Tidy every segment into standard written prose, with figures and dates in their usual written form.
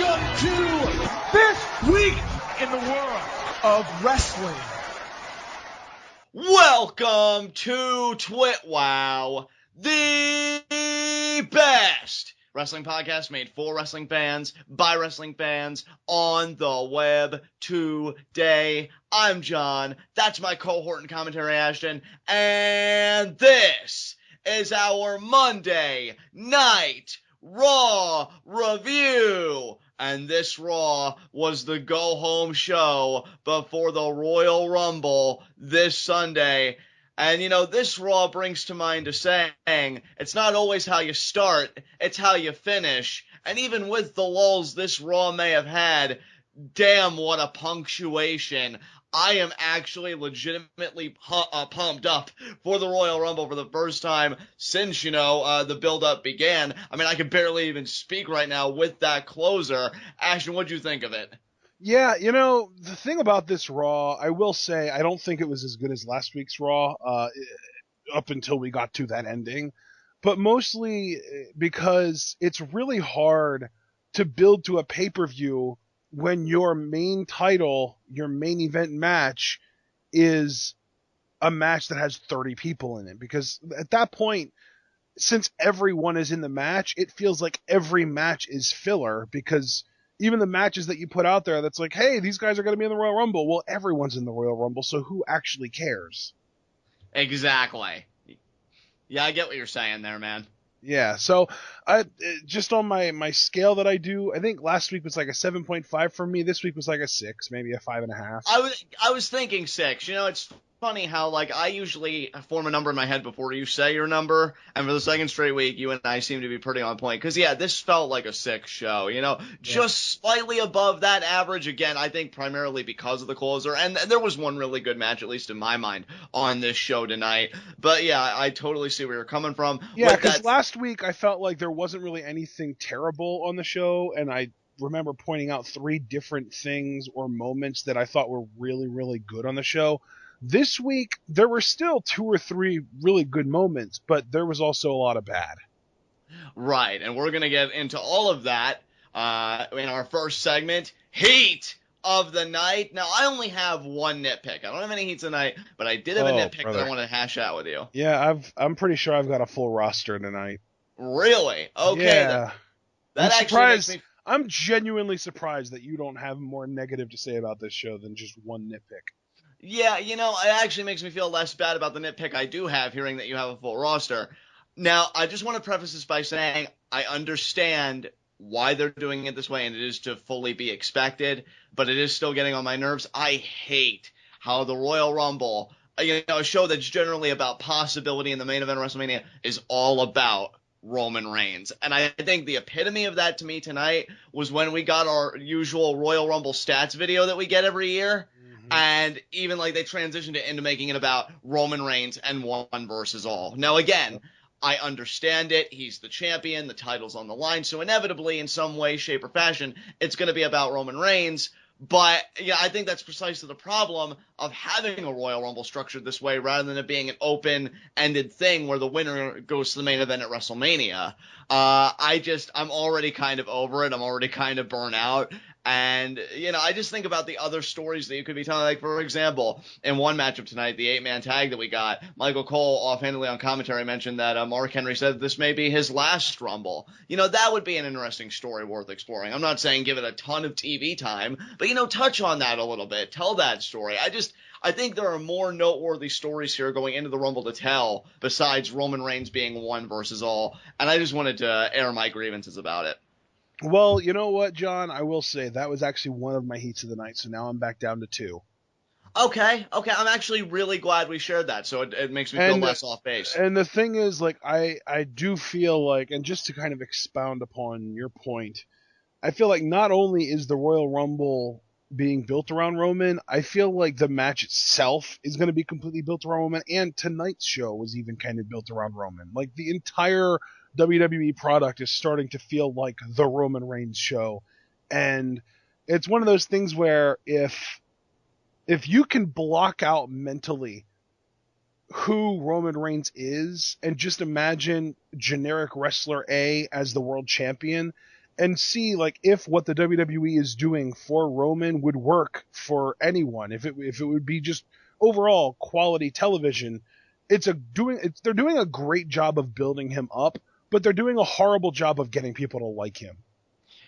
Welcome to this week in the world of wrestling. Welcome to TWitWoW, the best wrestling podcast made for wrestling fans, by wrestling fans, on the web today. I'm John, that's my cohort and commentary Ashton, and this is our Monday Night Raw review. And this Raw was the go-home show before the Royal Rumble this Sunday. And, you know, this Raw brings to mind a saying, it's not always how you start, it's how you finish. And even with the lulls this Raw may have had, damn, what a punctuation. I am actually legitimately pumped up for the Royal Rumble for the first time since, the build-up began. I mean, I can barely even speak right now with that closer. Ashton, what'd you think of it? Yeah, the thing about this Raw, I will say, I don't think it was as good as last week's Raw, up until we got to that ending. But mostly because it's really hard to build to a pay-per-view when your main title, your main event match, is a match that has 30 people in it. Because at that point, since everyone is in the match, it feels like every match is filler, because even the matches that you put out there that's like, hey, these guys are going to be in the Royal Rumble. Well, everyone's in the Royal Rumble, so who actually cares? Exactly. Yeah, I get what you're saying there, man. Yeah, so just on my scale that I do, I think last week was like a 7.5 for me. This week was like a 6, maybe a 5.5. I was thinking 6. It's funny how, I usually form a number in my head before you say your number, and for the second straight week, you and I seem to be pretty on point. Because, yeah, this felt like a 6 show, just slightly above that average. Again, I think primarily because of the closer, and there was one really good match, at least in my mind, on this show tonight. But, yeah, I totally see where you're coming from. Yeah, because last week I felt like there wasn't really anything terrible on the show, and I remember pointing out 3 different things or moments that I thought were really, really good on the show. This week, there were still 2 or 3 really good moments, but there was also a lot of bad. Right, and we're going to get into all of that in our first segment, Heat of the Night. Now, I only have one nitpick. I don't have any heat tonight, but I did have a nitpick that I want to hash out with you. Yeah, I'm pretty sure I've got a full roster tonight. Really? Okay. Yeah. That actually makes me... I'm genuinely surprised that you don't have more negative to say about this show than just one nitpick. Yeah, it actually makes me feel less bad about the nitpick I do have, hearing that you have a full roster. Now, I just want to preface this by saying I understand why they're doing it this way, and it is to fully be expected, but it is still getting on my nerves. I hate how the Royal Rumble, a show that's generally about possibility in the main event of WrestleMania, is all about Roman Reigns. And I think the epitome of that to me tonight was when we got our usual Royal Rumble stats video that we get every year. And even they transitioned it into making it about Roman Reigns and one versus all. Now, again, I understand it. He's the champion. The title's on the line. So inevitably, in some way, shape, or fashion, it's going to be about Roman Reigns. But, yeah, I think that's precisely the problem of having a Royal Rumble structured this way rather than it being an open-ended thing where the winner goes to the main event at WrestleMania. I'm already kind of over it. I'm already kind of burnt out. And, I just think about the other stories that you could be telling. For example, in one matchup tonight, the 8-man tag that we got, Michael Cole offhandedly on commentary mentioned that Mark Henry said this may be his last Rumble. That would be an interesting story worth exploring. I'm not saying give it a ton of TV time, but, touch on that a little bit. Tell that story. I think there are more noteworthy stories here going into the Rumble to tell besides Roman Reigns being one versus all. And I just wanted to air my grievances about it. Well, you know what, John? I will say that was actually one of my heats of the night, so now I'm back down to 2. Okay. I'm actually really glad we shared that, so it makes me feel less off base. And the thing is, I do feel like, and just to kind of expound upon your point, I feel like not only is the Royal Rumble being built around Roman, I feel like the match itself is going to be completely built around Roman, and tonight's show was even kind of built around Roman. Like, the entire WWE product is starting to feel like the Roman Reigns show. And it's one of those things where if you can block out mentally who Roman Reigns is and just imagine generic wrestler A as the world champion, and see like if what the WWE is doing for Roman would work for anyone, if it would be just overall quality television. They're doing a great job of building him up, but they're doing a horrible job of getting people to like him.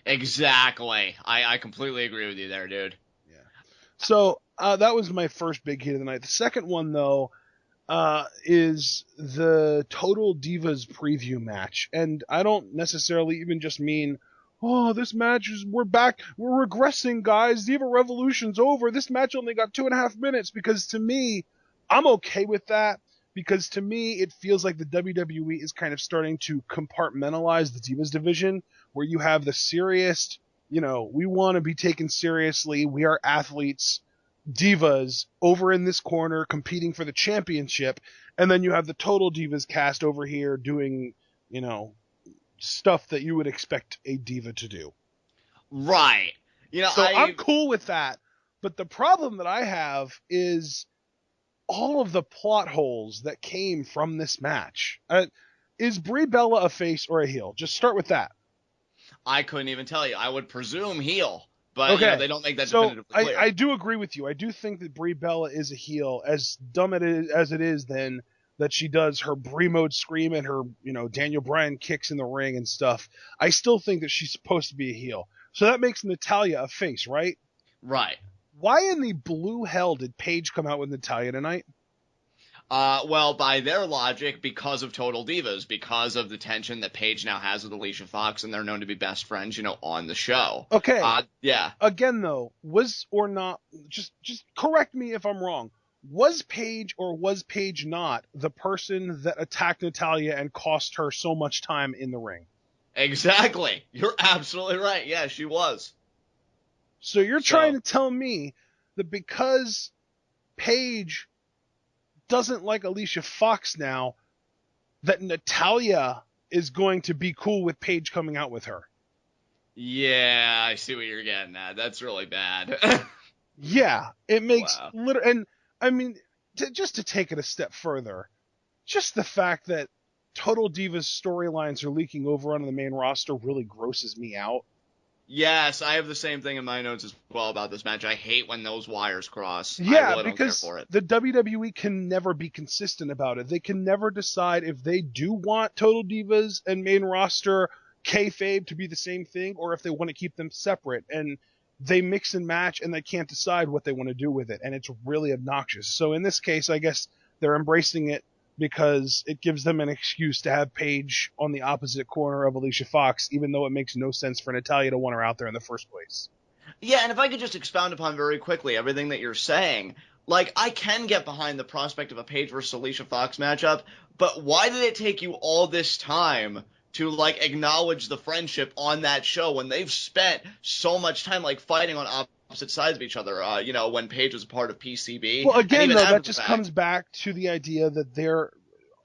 Exactly. I completely agree with you there, dude. Yeah. So that was my first big hit of the night. The second one, though, is the Total Divas preview match. And I don't necessarily even just mean, oh, this match we're back, we're regressing, guys. Diva Revolution's over. This match only got 2.5 minutes, because to me, I'm okay with that. Because to me, it feels like the WWE is kind of starting to compartmentalize the Divas division, where you have the serious, we want to be taken seriously, we are athletes, divas over in this corner competing for the championship, and then you have the Total Divas cast over here doing, stuff that you would expect a diva to do. Right. So I'm cool with that, but the problem that I have is all of the plot holes that came from this match. Is Brie Bella a face or a heel? Just start with that. I couldn't even tell you. I would presume heel, but okay. They don't make that definitively clear. I do agree with you. I do think that Brie Bella is a heel, as dumb as it is then that she does her Brie mode scream and her, Daniel Bryan kicks in the ring and stuff. I still think that she's supposed to be a heel. So that makes Natalya a face, right? Right. Why in the blue hell did Paige come out with Natalya tonight? Well, by their logic, because of Total Divas, because of the tension that Paige now has with Alicia Fox, and they're known to be best friends, on the show. Okay. Yeah. Again, though, was or not, just correct me if I'm wrong. Was Paige or was Paige not the person that attacked Natalya and cost her so much time in the ring? Exactly. You're absolutely right. Yeah, she was. So you're trying to tell me that because Paige doesn't like Alicia Fox now, that Natalya is going to be cool with Paige coming out with her? Yeah, I see what you're getting at. That's really bad. Yeah, it makes and I mean, just to take it a step further, just the fact that Total Divas storylines are leaking over onto the main roster really grosses me out. Yes, I have the same thing in my notes as well about this match. I hate when those wires cross. Yeah, I really because don't care for it. The WWE can never be consistent about it. They can never decide if they do want Total Divas and main roster kayfabe to be the same thing, or if they want to keep them separate. And they mix and match, and they can't decide what they want to do with it, and it's really obnoxious. So in this case, I guess they're embracing it because it gives them an excuse to have Paige on the opposite corner of Alicia Fox, even though it makes no sense for Natalya to want her out there in the first place. Yeah, and if I could just expound upon very quickly everything that you're saying, I can get behind the prospect of a Paige versus Alicia Fox matchup, but why did it take you all this time to, acknowledge the friendship on that show when they've spent so much time, fighting on opposite sides of each other, when Paige was a part of PCB? Well, again, though, that just comes back to the idea that they're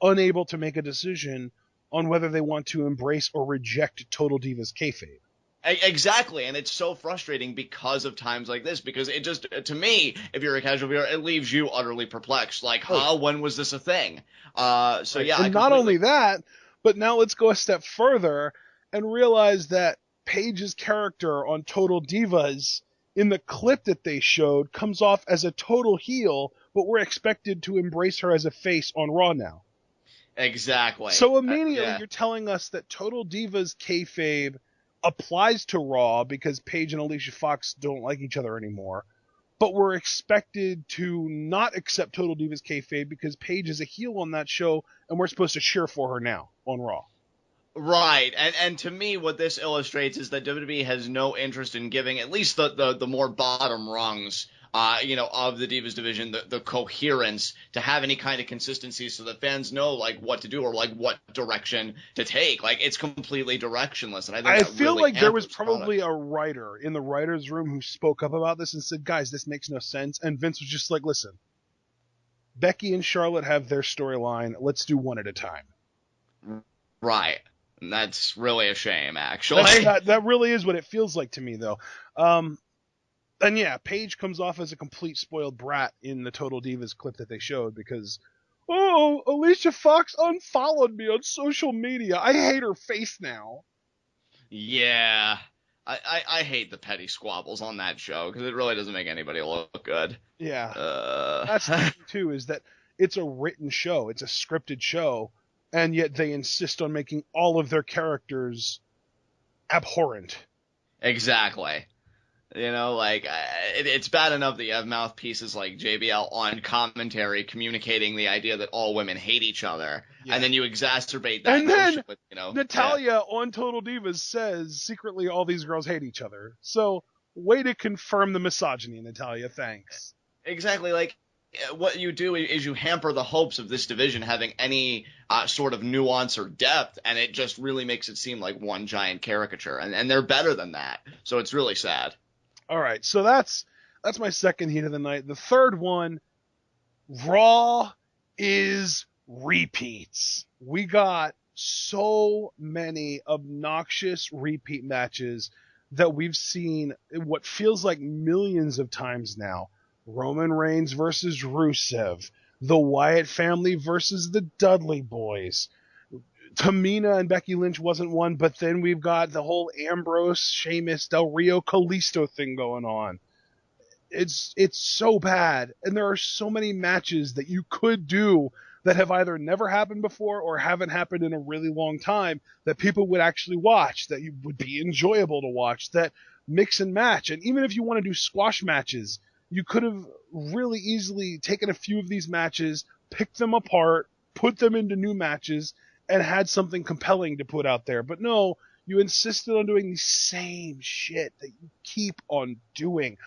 unable to make a decision on whether they want to embrace or reject Total Divas kayfabe. Exactly, and it's so frustrating because of times like this, because it just, to me, if you're a casual viewer, it leaves you utterly perplexed. When was this a thing? So yeah. And not only that, but now let's go a step further and realize that Paige's character on Total Divas in the clip that they showed comes off as a total heel, but we're expected to embrace her as a face on Raw now. Exactly. So immediately you're telling us that Total Divas kayfabe applies to Raw because Paige and Alicia Fox don't like each other anymore, but we're expected to not accept Total Divas kayfabe because Paige is a heel on that show, and we're supposed to cheer for her now on Raw. Right, and to me, what this illustrates is that WWE has no interest in giving at least the more bottom rungs, of the Divas division, the coherence to have any kind of consistency, so that fans know what to do or what direction to take. It's completely directionless, and I feel really like there was probably a writer in the writers' room who spoke up about this and said, "Guys, this makes no sense," and Vince was just like, "Listen, Becky and Charlotte have their storyline. Let's do one at a time." Right. And that's really a shame, actually. That really is what it feels like to me, though. And yeah, Paige comes off as a complete spoiled brat in the Total Divas clip that they showed because, Alicia Fox unfollowed me on social media. I hate her face now. Yeah. I hate the petty squabbles on that show because it really doesn't make anybody look good. Yeah. Uh, That's the thing, too, is that it's a written show. It's a scripted show, and yet they insist on making all of their characters abhorrent. exactly. You know, like, it's bad enough that you have mouthpieces like JBL on commentary communicating the idea that all women hate each other, Yeah. and then you exacerbate that And notion then with, Natalia on Total Divas says secretly all these girls hate each other. So, way to confirm the misogyny, Natalia. Thanks. exactly. Like, what you do is you hamper the hopes of this division having any sort of nuance or depth, and it just really makes it seem like one giant caricature, and they're better than that. So it's really sad. All right, so that's my second heat of the night. The third one, Raw is repeats. We got so many obnoxious repeat matches that we've seen what feels like millions of times now. Roman Reigns versus Rusev, the Wyatt family versus the Dudley Boys. Tamina and Becky Lynch wasn't one, but then we've got the whole Ambrose, Sheamus, Del Rio, Kalisto thing going on. It's so bad, and there are so many matches that you could do that have either never happened before or haven't happened in a really long time that people would actually watch, that you would be enjoyable to watch, that mix and match. And even if you want to do squash matches, you could have really easily taken a few of these matches, picked them apart, put them into new matches, and had something compelling to put out there. But no, you insisted on doing the same shit that you keep on doing.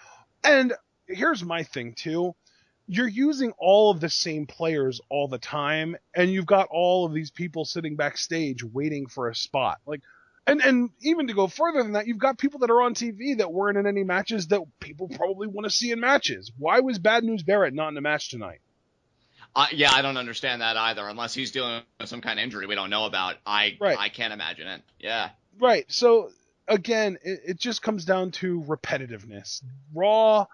And here's my thing, too. You're using all of the same players all the time, and you've got all of these people sitting backstage waiting for a spot. Like, and even to go further than that, you've got people that are on TV that weren't in any matches that people probably want to see in matches. Why was Bad News Barrett not in a match tonight? Yeah, I don't understand that either. Unless he's dealing with some kind of injury we don't know about, I can't imagine it. Yeah. Right. So, again, it just comes down to repetitiveness. Raw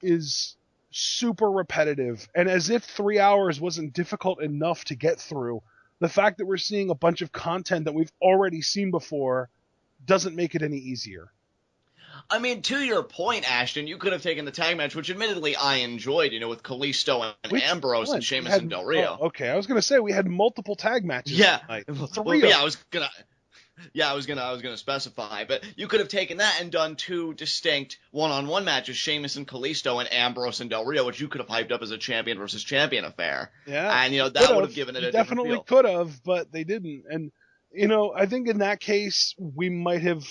is super repetitive, and as if 3 hours wasn't difficult enough to get through, the fact that we're seeing a bunch of content that we've already seen before doesn't make it any easier. I mean, to your point, Ashton, you could have taken the tag match, which admittedly I enjoyed, with Kalisto and Ambrose and Sheamus and Del Rio. Oh, okay, I was going to say we had multiple tag matches tonight. I was gonna specify, but you could have taken that and done two distinct one-on-one matches, Sheamus and Kalisto and Ambrose and Del Rio, which you could have hyped up as a champion versus champion affair. Yeah, and that would have given it a different feel. Definitely could have, but they didn't. And I think in that case we might have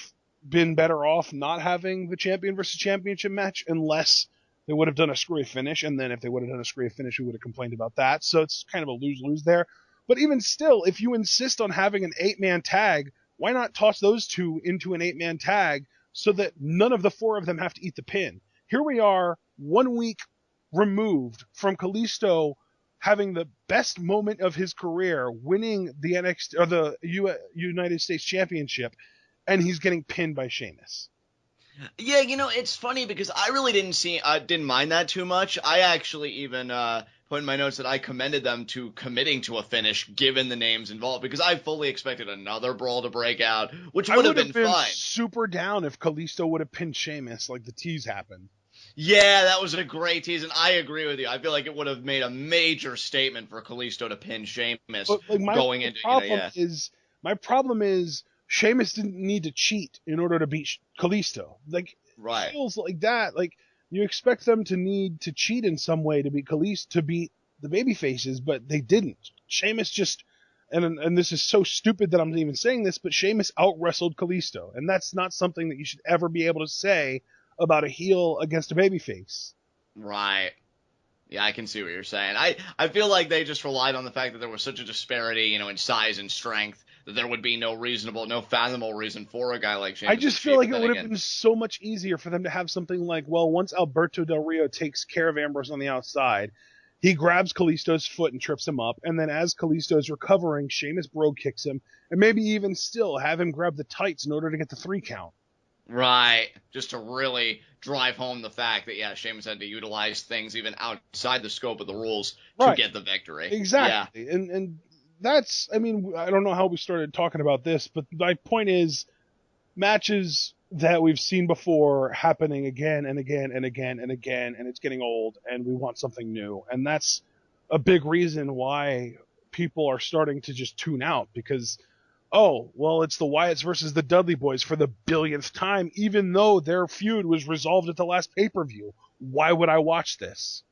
been better off not having the champion versus championship match unless they would have done a screwy finish, and then if they would have done a screwy finish, we would have complained about that. So it's kind of a lose-lose there. But even still, if you insist on having an 8-man tag, why not toss those two into an 8-man tag so that none of the 4 of them have to eat the pin? Here we are, 1 week removed from Kalisto having the best moment of his career, winning the NXT or the United States Championship, and he's getting pinned by Sheamus. Yeah, it's funny because I really didn't mind that too much. I actually even put in my notes that I commended them to committing to a finish given the names involved, because I fully expected another brawl to break out, which would have been fine. Super down if Kalisto would have pinned Sheamus like the tease happened. Yeah, that was a great tease, and I agree with you. I feel like it would have made a major statement for Kalisto to pin Sheamus going into My problem is Sheamus didn't need to cheat in order to beat Kalisto. Like, right. It feels like that. Like, you expect them to need to cheat in some way to beat Kalisto, to beat the babyfaces, but they didn't. Sheamus just, and this is so stupid that I'm even saying this, but Sheamus out-wrestled Kalisto, and that's not something that you should ever be able to say about a heel against a babyface. Right. Yeah, I can see what you're saying. I feel like they just relied on the fact that there was such a disparity, in size and strength, that there would be no fathomable reason for a guy like Sheamus. I just feel like it would have been so much easier for them to have something like, well, once Alberto Del Rio takes care of Ambrose on the outside, he grabs Kalisto's foot and trips him up, and then as Kalisto's recovering, Sheamus brogue kicks him, and maybe even still have him grab the tights in order to get the 3 count. Right, just to really drive home the fact that, Sheamus had to utilize things even outside the scope of the rules to get the victory. Exactly, yeah. And that's, I don't know how we started talking about this, but my point is, matches that we've seen before happening again and again and again and again, and it's getting old, and we want something new. And that's a big reason why people are starting to just tune out, because, oh, well, it's the Wyatts versus the Dudley Boys for the billionth time, even though their feud was resolved at the last pay-per-view. Why would I watch this?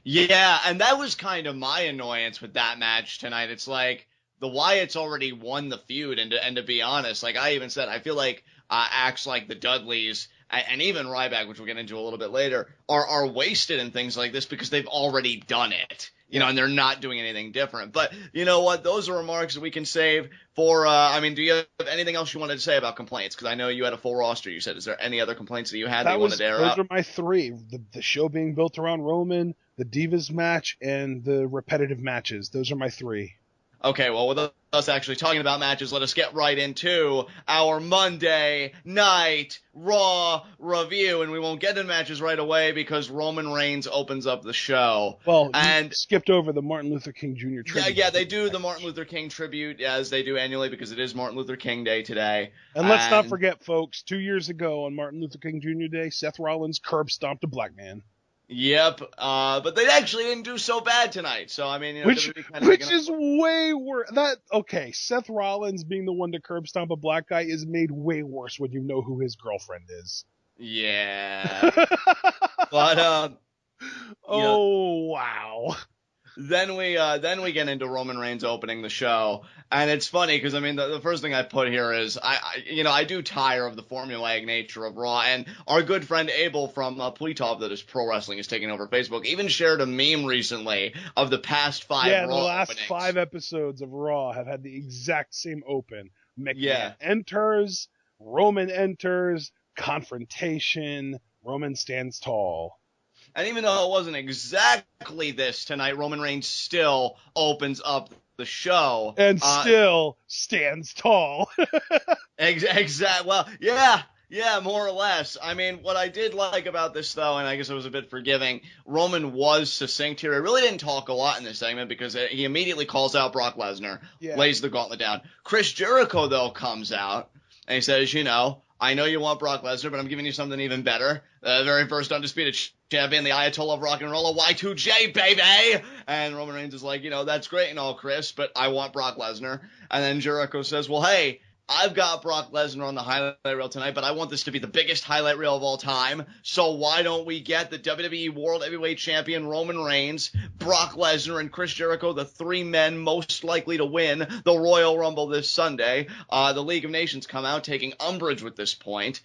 Yeah, and that was kind of my annoyance with that match tonight. It's like the Wyatts already won the feud, and to be honest, like I even said, I feel like acts like the Dudleys and even Ryback, which we'll get into a little bit later, are wasted in things like this because they've already done it. You know, and they're not doing anything different. But you know what? Those are remarks that we can save for, do you have anything else you wanted to say about complaints? Because I know you had a full roster, you said. Is there any other complaints that you had that you wanted to air out? Those are my three. The show being built around Roman, the Divas match, and the repetitive matches. Those are my three. Okay, well, with us actually talking about matches, let us get right into our Monday Night Raw review. And we won't get into matches right away because Roman Reigns opens up the show. Well, and you skipped over the Martin Luther King Jr. tribute. Yeah, they do the Martin Luther King tribute, as they do annually, because it is Martin Luther King Day today. And let's not forget, folks, 2 years ago on Martin Luther King Jr. Day, Seth Rollins curb stomped a black man. Yep, but they actually didn't do so bad tonight. So I mean, you know, which is way worse. Okay, Seth Rollins being the one to curb stomp a black guy is made way worse when you know who his girlfriend is. Yeah, but wow. Then we get into Roman Reigns opening the show, and it's funny because I mean the first thing I put here is I do tire of the formulaic nature of Raw, and our good friend Abel from Pletov, that is Pro Wrestling, is taking over Facebook, even shared a meme recently of the past 5 Raw the last openings. 5 episodes of Raw have had the exact same open. McMahon enters, Roman enters, confrontation, Roman stands tall. And even though it wasn't exactly this tonight, Roman Reigns still opens up the show. And still stands tall. Exactly. Well, yeah, more or less. I mean, what I did like about this, though, and I guess it was a bit forgiving, Roman was succinct here. He really didn't talk a lot in this segment because he immediately calls out Brock Lesnar, lays the gauntlet down. Chris Jericho, though, comes out and he says, I know you want Brock Lesnar, but I'm giving you something even better. The very first undisputed champion, the Ayatollah of Rock and Roll, Y2J, baby! And Roman Reigns is like, that's great and all, Chris, but I want Brock Lesnar. And then Jericho says, well, hey, I've got Brock Lesnar on the highlight reel tonight, but I want this to be the biggest highlight reel of all time. So why don't we get the WWE World Heavyweight Champion Roman Reigns, Brock Lesnar, and Chris Jericho, the 3 men most likely to win the Royal Rumble this Sunday? The League of Nations come out taking umbrage with this point.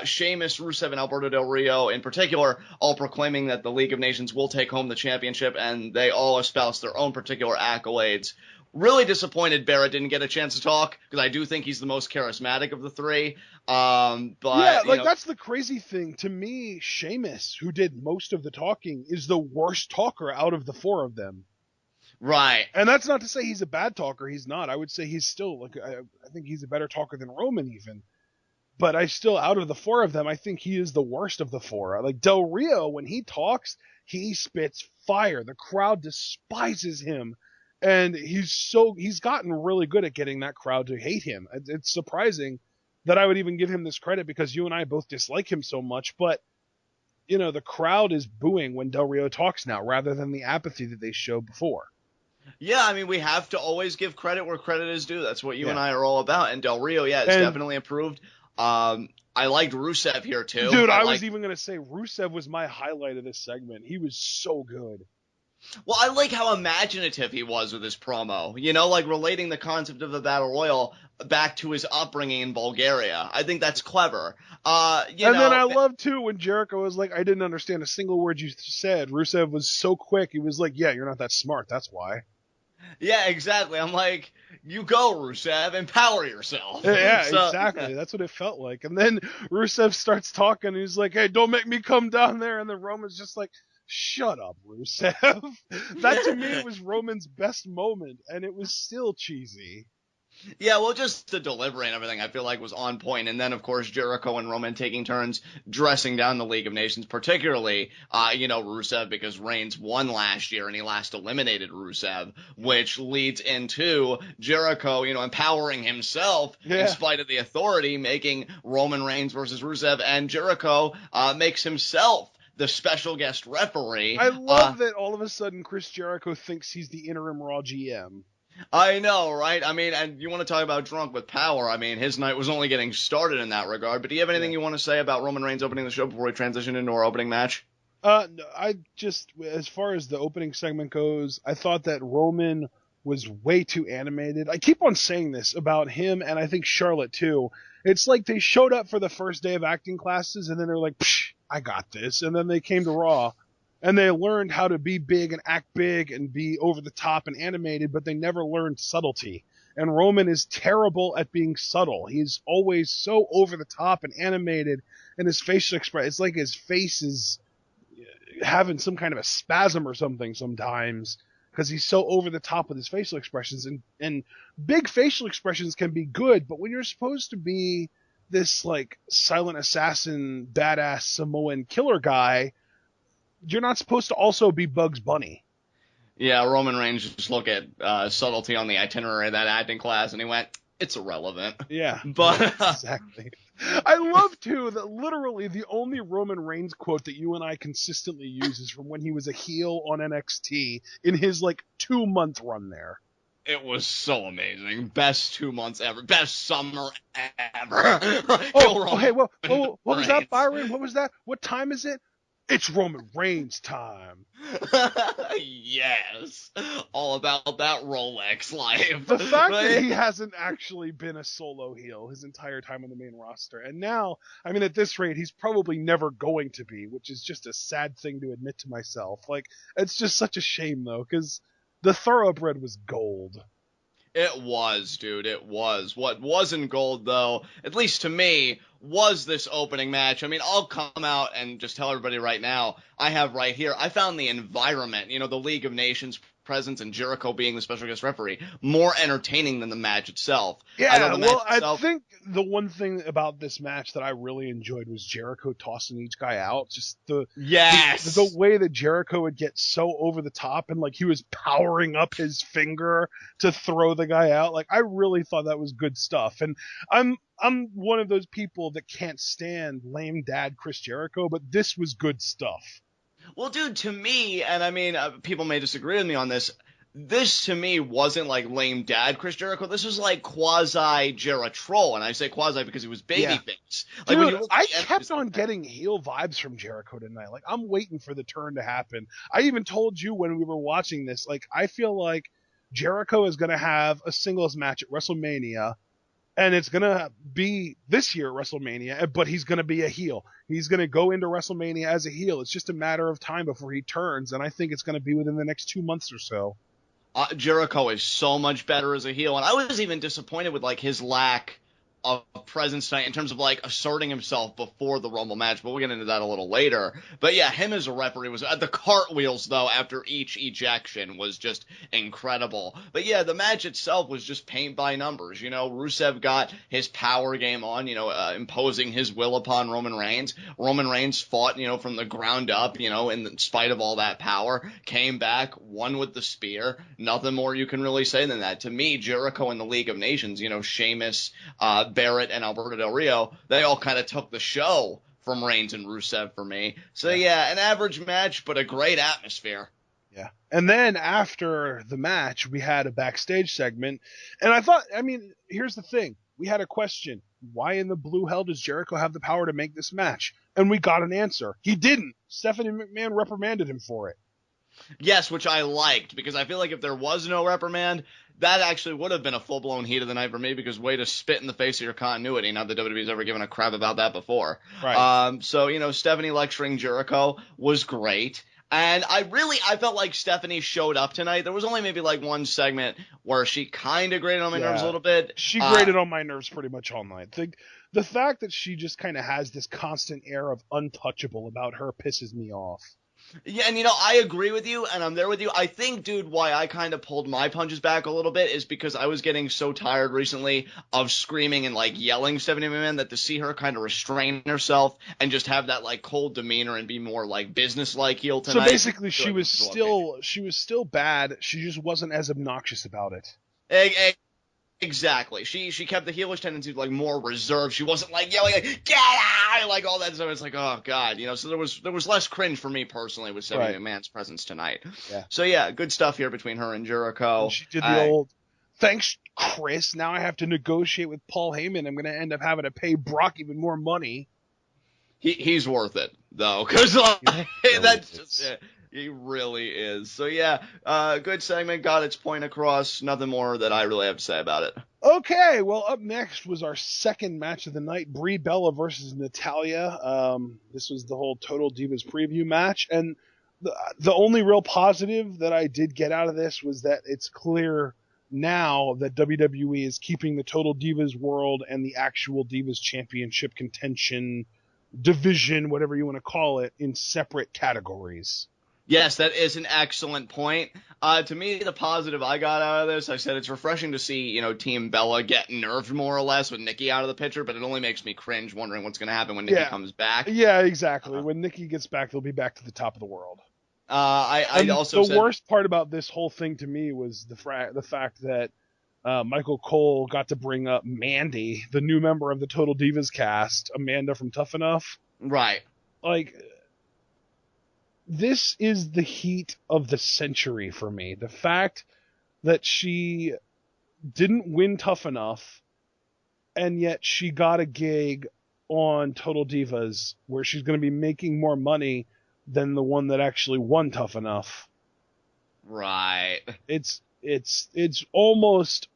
Sheamus, Rusev, and Alberto Del Rio in particular all proclaiming that the League of Nations will take home the championship, and they all espouse their own particular accolades. Really disappointed Barrett didn't get a chance to talk, because I do think he's the most charismatic of the 3. That's the crazy thing. To me, Sheamus, who did most of the talking, is the worst talker out of the 4 of them. Right. And that's not to say he's a bad talker. He's not. I would say he's still, I think he's a better talker than Roman even. But out of the 4 of them, I think he is the worst of the 4. Like Del Rio, when he talks, he spits fire. The crowd despises him. And he's gotten really good at getting that crowd to hate him. It's surprising that I would even give him this credit because you and I both dislike him so much. But, the crowd is booing when Del Rio talks now rather than the apathy that they showed before. Yeah, I mean, we have to always give credit where credit is due. That's what you and I are all about. And Del Rio, it's definitely improved. I liked Rusev here, too. Dude, I was even going to say Rusev was my highlight of this segment. He was so good. Well, I like how imaginative he was with his promo, like relating the concept of the Battle Royal back to his upbringing in Bulgaria. I think that's clever. Then I love, too, when Jericho was like, I didn't understand a single word you said. Rusev was so quick. He was like, yeah, you're not that smart. That's why. Yeah, exactly. I'm like, you go, Rusev, empower yourself. Yeah, exactly. That's what it felt like. And then Rusev starts talking, and he's like, hey, don't make me come down there. And then Roman's just like, shut up, Rusev. That, to me, was Roman's best moment, and it was still cheesy. Yeah, well, just the delivery and everything I feel like was on point. And then, of course, Jericho and Roman taking turns dressing down the League of Nations, particularly, Rusev, because Reigns won last year and he last eliminated Rusev, which leads into Jericho, empowering himself in Yeah. spite of the authority, making Roman Reigns versus Rusev, and Jericho makes himself the special guest referee. I love that all of a sudden Chris Jericho thinks he's the interim Raw GM. I know, right? I mean, and you want to talk about drunk with power. I mean, his night was only getting started in that regard. But do you have anything you want to say about Roman Reigns opening the show before we transition into our opening match? No, I just, as far as the opening segment goes, I thought that Roman was way too animated. I keep on saying this about him, and I think Charlotte too. It's like they showed up for the first day of acting classes, and then they're like, Psh, I got this. And then they came to Raw, and they learned how to be big and act big and be over the top and animated, but they never learned subtlety. And Roman is terrible at being subtle. He's always so over the top and animated, and his facial expression, it's like his face is having some kind of a spasm or something sometimes because he's so over the top with his facial expressions, and big facial expressions can be good, but when you're supposed to be this like silent assassin, badass Samoan killer guy, you're not supposed to also be Bugs Bunny. Yeah, Roman Reigns just looked at subtlety on the itinerary of that acting class, and he went, it's irrelevant. Yeah, but exactly. I love, too, that literally the only Roman Reigns quote that you and I consistently use is from when he was a heel on NXT in his, 2-month run there. It was so amazing. Best 2 months ever. Best summer ever. Hey, what was that, Byron? What was that? What time is it? It's Roman Reigns time. Yes. All about that Rolex life. The fact that he hasn't actually been a solo heel his entire time on the main roster. And now, I mean, at this rate, he's probably never going to be, which is just a sad thing to admit to myself. It's just such a shame, though, because the Thoroughbred was gold. It was, dude. It was. What wasn't gold, though, at least to me, was this opening match. I mean, I'll come out and just tell everybody right now, I have right here, I found the environment, the League of Nations presence and Jericho being the special guest referee, more entertaining than the match itself. Yeah, I think the one thing about this match that I really enjoyed was Jericho tossing each guy out. Just the way that Jericho would get so over the top and he was powering up his finger to throw the guy out. I really thought that was good stuff. And I'm one of those people that can't stand lame dad Chris Jericho, but this was good stuff. Well, dude, to me, and I mean, people may disagree with me on this, this to me wasn't like lame dad Chris Jericho. This was like quasi Jericho, and I say quasi because he was babyface. Yeah. Dude, I kept on getting heel vibes from Jericho tonight. I'm waiting for the turn to happen. I even told you when we were watching this, I feel like Jericho is going to have a singles match at WrestleMania. And it's going to be this year at WrestleMania, but he's going to be a heel. He's going to go into WrestleMania as a heel. It's just a matter of time before he turns, and I think it's going to be within the next 2 months or so. Jericho is so much better as a heel, and I was even disappointed with his lack of presence tonight in terms of asserting himself before the Rumble match, but we'll get into that a little later. But yeah, him as a referee was the cartwheels though after each ejection was just incredible. But yeah, the match itself was just paint by numbers. Rusev got his power game on, imposing his will upon Roman Reigns. Roman Reigns fought, from the ground up, in spite of all that power, came back, won with the spear. Nothing more you can really say than that. To me, Jericho in the League of Nations, Sheamus, Barrett and Alberto Del Rio, they all kind of took the show from Reigns and Rusev for me. So yeah, an average match, but a great atmosphere. Yeah. And then after the match, we had a backstage segment. And I thought, here's the thing. We had a question. Why in the blue hell does Jericho have the power to make this match? And we got an answer. He didn't. Stephanie McMahon reprimanded him for it. Yes, which I liked, because I feel like if there was no reprimand, that actually would have been a full-blown heat of the night for me, because way to spit in the face of your continuity. Not that WWE's ever given a crap about that before. Right. So, Stephanie lecturing Jericho was great. And I felt like Stephanie showed up tonight. There was only maybe one segment where she kind of grated on my nerves a little bit. She grated on my nerves pretty much all night. The fact that she just kind of has this constant air of untouchable about her pisses me off. Yeah, and I agree with you, and I'm there with you. I think, dude, why I kind of pulled my punches back a little bit is because I was getting so tired recently of screaming and like yelling Stephanie McMahon that to see her kind of restrain herself and just have that like cold demeanor and be more like business-like heel So tonight. basically, I feel like it was okay. she was still bad. She just wasn't as obnoxious about it. Exactly. She kept the heelish tendency like more reserved. She wasn't like yelling like get out like all that stuff. It's like, oh god, so there was less cringe for me personally with Stephanie Right. McMahon's presence tonight. Yeah. So yeah, good stuff here between her and Jericho. And she did the old, thanks, Chris. Now I have to negotiate with Paul Heyman. I'm going to end up having to pay Brock even more money. He's worth it though, because Really that's just he really is. So yeah, good segment, got its point across. Nothing more that I really have to say about it. Okay, well, up next was our second match of the night, Brie Bella versus Natalya. This was the whole Total Divas preview match, and the only real positive that I did get out of this was that it's clear now that WWE is keeping the Total Divas world and the actual Divas Championship contention division, whatever you want to call it, in separate categories. Yes, that is an excellent point. To me, the positive I got out of this, I said it's refreshing to see, Team Bella get nerfed more or less with Nikki out of the picture, but it only makes me cringe wondering what's going to happen when Nikki comes back. Yeah, exactly. When Nikki gets back, they'll be back to the top of the world. I also the worst part about this whole thing to me was the fact that Michael Cole got to bring up Mandy, the new member of the Total Divas cast, Amanda from Tough Enough. Right. Like, this is the heat of the century for me. The fact that she didn't win Tough Enough, and yet she got a gig on Total Divas where she's going to be making more money than the one that actually won Tough Enough. Right. It's almost,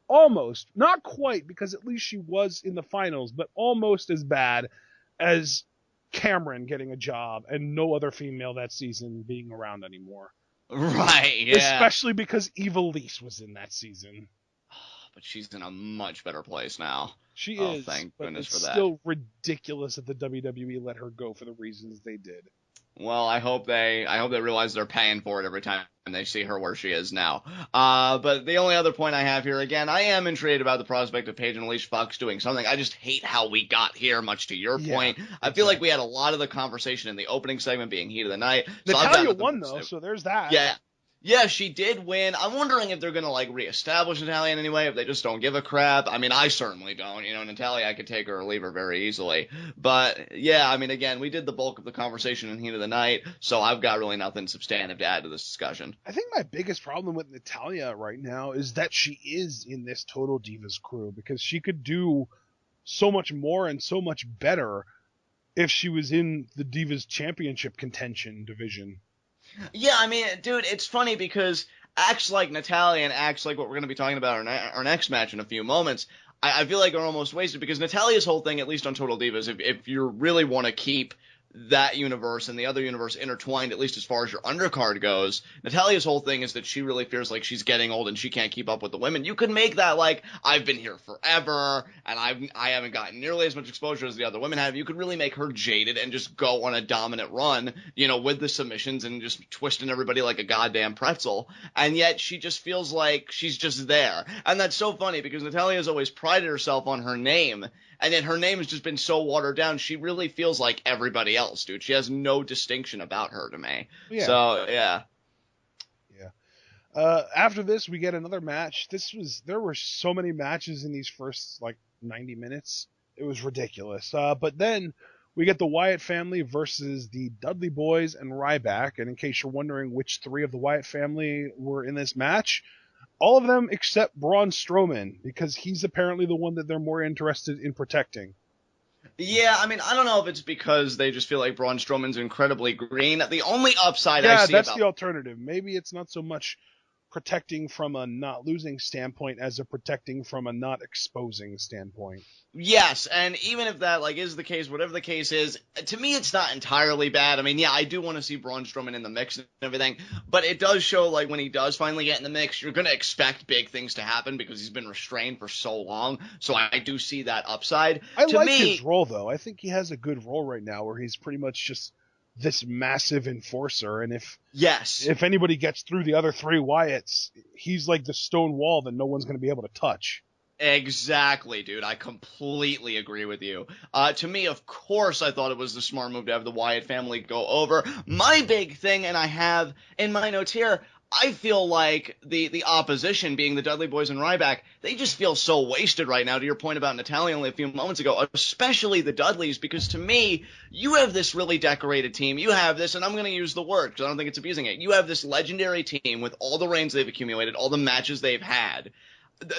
not quite, because at least she was in the finals, but almost as bad as Cameron getting a job and no other female that season being around anymore. Right, yeah. Especially because Eva Lise was in that season. But she's in a much better place now. She is. Thank goodness for that. It's still ridiculous that the WWE let her go for the reasons they did. Well, I hope they realize they're paying for it every time they see her where she is now. But the only other point I have here, again, I am intrigued about the prospect of Paige and Alicia Fox doing something. I just hate how we got here, much to your point. I feel like we had a lot of the conversation in the opening segment being heat of the night. Natalya won, though, so there's that. Yeah, she did win. I'm wondering if they're going to, reestablish Natalya in any way, if they just don't give a crap. I mean, I certainly don't. Natalya, I could take her or leave her very easily. But, yeah, I mean, again, we did the bulk of the conversation in Heat of the Night, so I've got really nothing substantive to add to this discussion. I think my biggest problem with Natalya right now is that she is in this Total Divas crew, because she could do so much more and so much better if she was in the Divas Championship contention division. Yeah, I mean, dude, it's funny because acts like Natalya and acts like what we're going to be talking about in our next match in a few moments, I feel like are almost wasted, because Natalya's whole thing, at least on Total Divas, if you really want to keep that universe and the other universe intertwined, at least as far as your undercard goes, Natalya's whole thing is that she really feels like she's getting old and she can't keep up with the women. You could make that like, I've been here forever and I haven't gotten nearly as much exposure as the other women have. You could really make her jaded and just go on a dominant run, with the submissions and just twisting everybody like a goddamn pretzel. And yet she just feels like she's just there. And that's so funny, because Natalya's always prided herself on her name, and yet her name has just been so watered down. She really feels like everybody else, dude. She has no distinction about her to me. Yeah. So, yeah. Yeah. After this, we get another match. There were so many matches in these first, 90 minutes. It was ridiculous. But then we get the Wyatt family versus the Dudley Boys and Ryback. And in case you're wondering which three of the Wyatt family were in this match, all of them except Braun Strowman, because he's apparently the one that they're more interested in protecting. Yeah, I mean, I don't know if it's because they just feel like Braun Strowman's incredibly green. The only upside I see that's the alternative. Maybe it's not so much protecting from a not losing standpoint as a protecting from a not exposing standpoint. Yes, and even if that is the case, whatever the case is, to me it's not entirely bad. I mean, yeah, I do want to see Braun Strowman in the mix and everything, but it does show when he does finally get in the mix, you're going to expect big things to happen because he's been restrained for so long. So I do see that upside. I like his role, though. I think he has a good role right now where he's pretty much just this massive enforcer, and Yes. if anybody gets through the other three Wyatts, he's like the stone wall that no one's going to be able to touch. Exactly, dude. I completely agree with you. To me, of course, I thought it was the smart move to have the Wyatt family go over. My big thing, and I have in my notes here, I feel like the opposition, being the Dudley Boys and Ryback, they just feel so wasted right now, to your point about Natalia only a few moments ago, especially the Dudleys, because to me, you have this really decorated team. You have this, and I'm going to use the word because I don't think it's abusing it. You have this legendary team with all the reigns they've accumulated, all the matches they've had.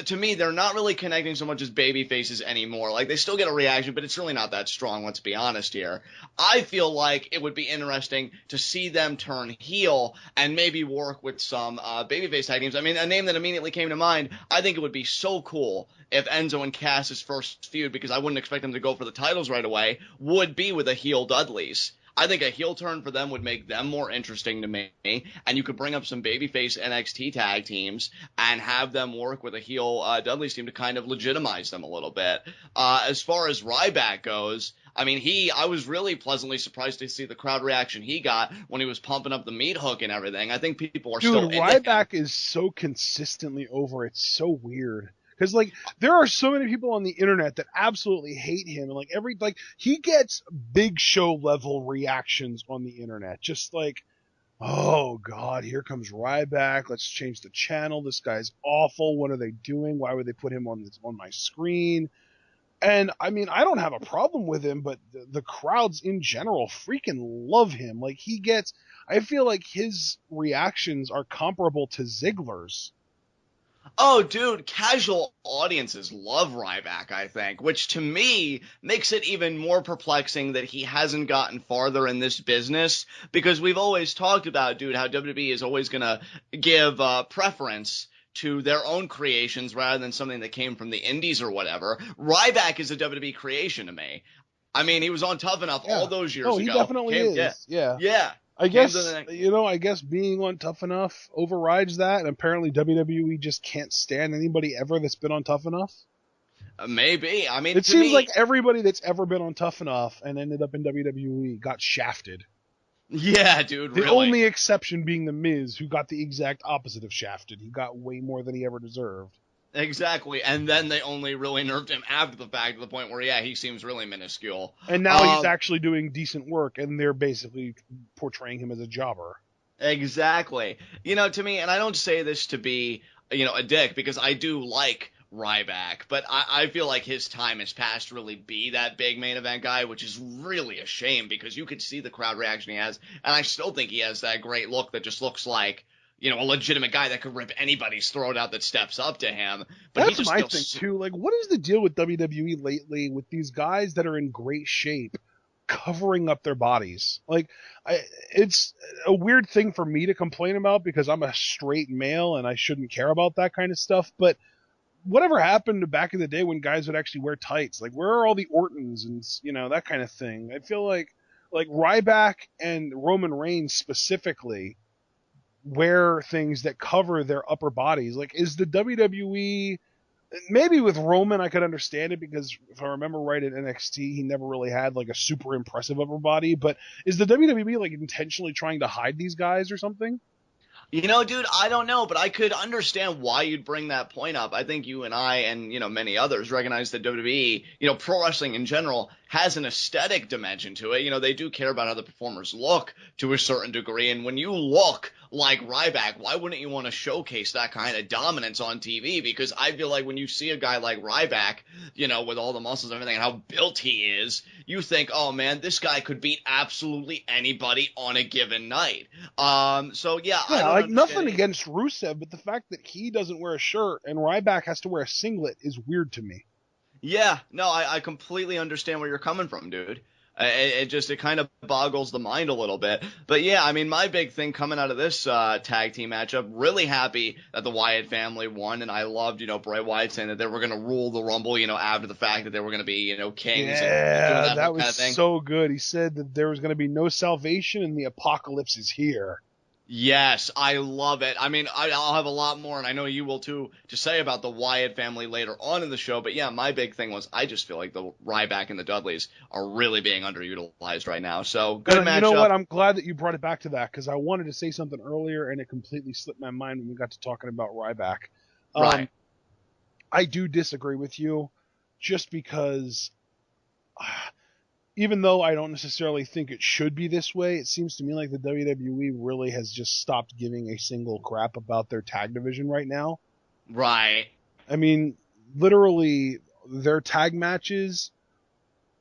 To me, they're not really connecting so much as baby faces anymore. Like, they still get a reaction, but it's really not that strong, let's be honest here. I feel like it would be interesting to see them turn heel and maybe work with some babyface tag teams. I mean, a name that immediately came to mind, I think it would be so cool if Enzo and Cass's first feud, because I wouldn't expect them to go for the titles right away, would be with a heel Dudleys. I think a heel turn for them would make them more interesting to me, and you could bring up some babyface NXT tag teams and have them work with a heel Dudley's team to kind of legitimize them a little bit. As far as Ryback goes, I mean, I was really pleasantly surprised to see the crowd reaction he got when he was pumping up the meat hook and everything. I think people are still into him. Ryback is so consistently over. It's so weird. Because, like, there are so many people on the internet that absolutely hate him. And, like, he gets big show level reactions on the internet. Just like, oh, God, here comes Ryback. Let's change the channel. This guy's awful. What are they doing? Why would they put him on my screen? And, I mean, I don't have a problem with him, but the crowds in general freaking love him. Like, I feel like his reactions are comparable to Ziggler's. Oh, dude, casual audiences love Ryback, I think, which to me makes it even more perplexing that he hasn't gotten farther in this business, because we've always talked about, dude, how WWE is always going to give preference to their own creations rather than something that came from the indies or whatever. Ryback is a WWE creation to me. I mean, he was on Tough Enough all those years ago. Oh, he definitely is. Yeah. I guess being on Tough Enough overrides that, and apparently WWE just can't stand anybody ever that's been on Tough Enough. Maybe. I mean, it seems like everybody that's ever been on Tough Enough and ended up in WWE got shafted. Yeah, dude, The really. only exception being The Miz, who got the exact opposite of shafted. He got way more than he ever deserved. Exactly, and then they only really nerfed him after the fact, to the point where, yeah, he seems really minuscule. And now he's actually doing decent work, and they're basically portraying him as a jobber. Exactly. You know, to me, and I don't say this to be, a dick, because I do like Ryback, but I feel like his time has passed to really be that big main event guy, which is really a shame, because you could see the crowd reaction he has, and I still think he has that great look that just looks like, a legitimate guy that could rip anybody's throat out that steps up to him. But that's my thing, too. Like, what is the deal with WWE lately with these guys that are in great shape covering up their bodies? Like, it's a weird thing for me to complain about because I'm a straight male and I shouldn't care about that kind of stuff. But whatever happened to back in the day when guys would actually wear tights? Like, where are all the Ortons and, that kind of thing? I feel like Ryback and Roman Reigns specifically wear things that cover their upper bodies. Like, is the WWE, maybe with Roman I could understand it, because if I remember right, in NXT he never really had like a super impressive upper body, but is the WWE like intentionally trying to hide these guys or something? Dude, I don't know, but I could understand why you'd bring that point up. I think you and I and, many others recognize that WWE, pro wrestling in general has an aesthetic dimension to it. They do care about how the performers look to a certain degree. And when you look like Ryback, why wouldn't you want to showcase that kind of dominance on TV? Because I feel like when you see a guy like Ryback, with all the muscles and everything and how built he is, you think, oh man, this guy could beat absolutely anybody on a given night. So yeah, like nothing against Rusev, but the fact that he doesn't wear a shirt and Ryback has to wear a singlet is weird to me. Yeah, no, I completely understand where you're coming from, dude. It kind of boggles the mind a little bit. But yeah, I mean, my big thing coming out of this tag team matchup, really happy that the Wyatt family won, and I loved, Bray Wyatt saying that they were going to rule the Rumble, after the fact that they were going to be, kings. Yeah, and that was so good. He said that there was going to be no salvation and the apocalypse is here. Yes, I love it. I mean, I'll have a lot more, and I know you will too, to say about the Wyatt family later on in the show. But yeah, my big thing was I just feel like the Ryback and the Dudleys are really being underutilized right now. So good And you know matchup. what? I'm glad that you brought it back to that because I wanted to say something earlier and it completely slipped my mind when we got to talking about Ryback. Right. I do disagree with you just because even though I don't necessarily think it should be this way, it seems to me like the WWE really has just stopped giving a single crap about their tag division right now. Right. I mean, literally, their tag matches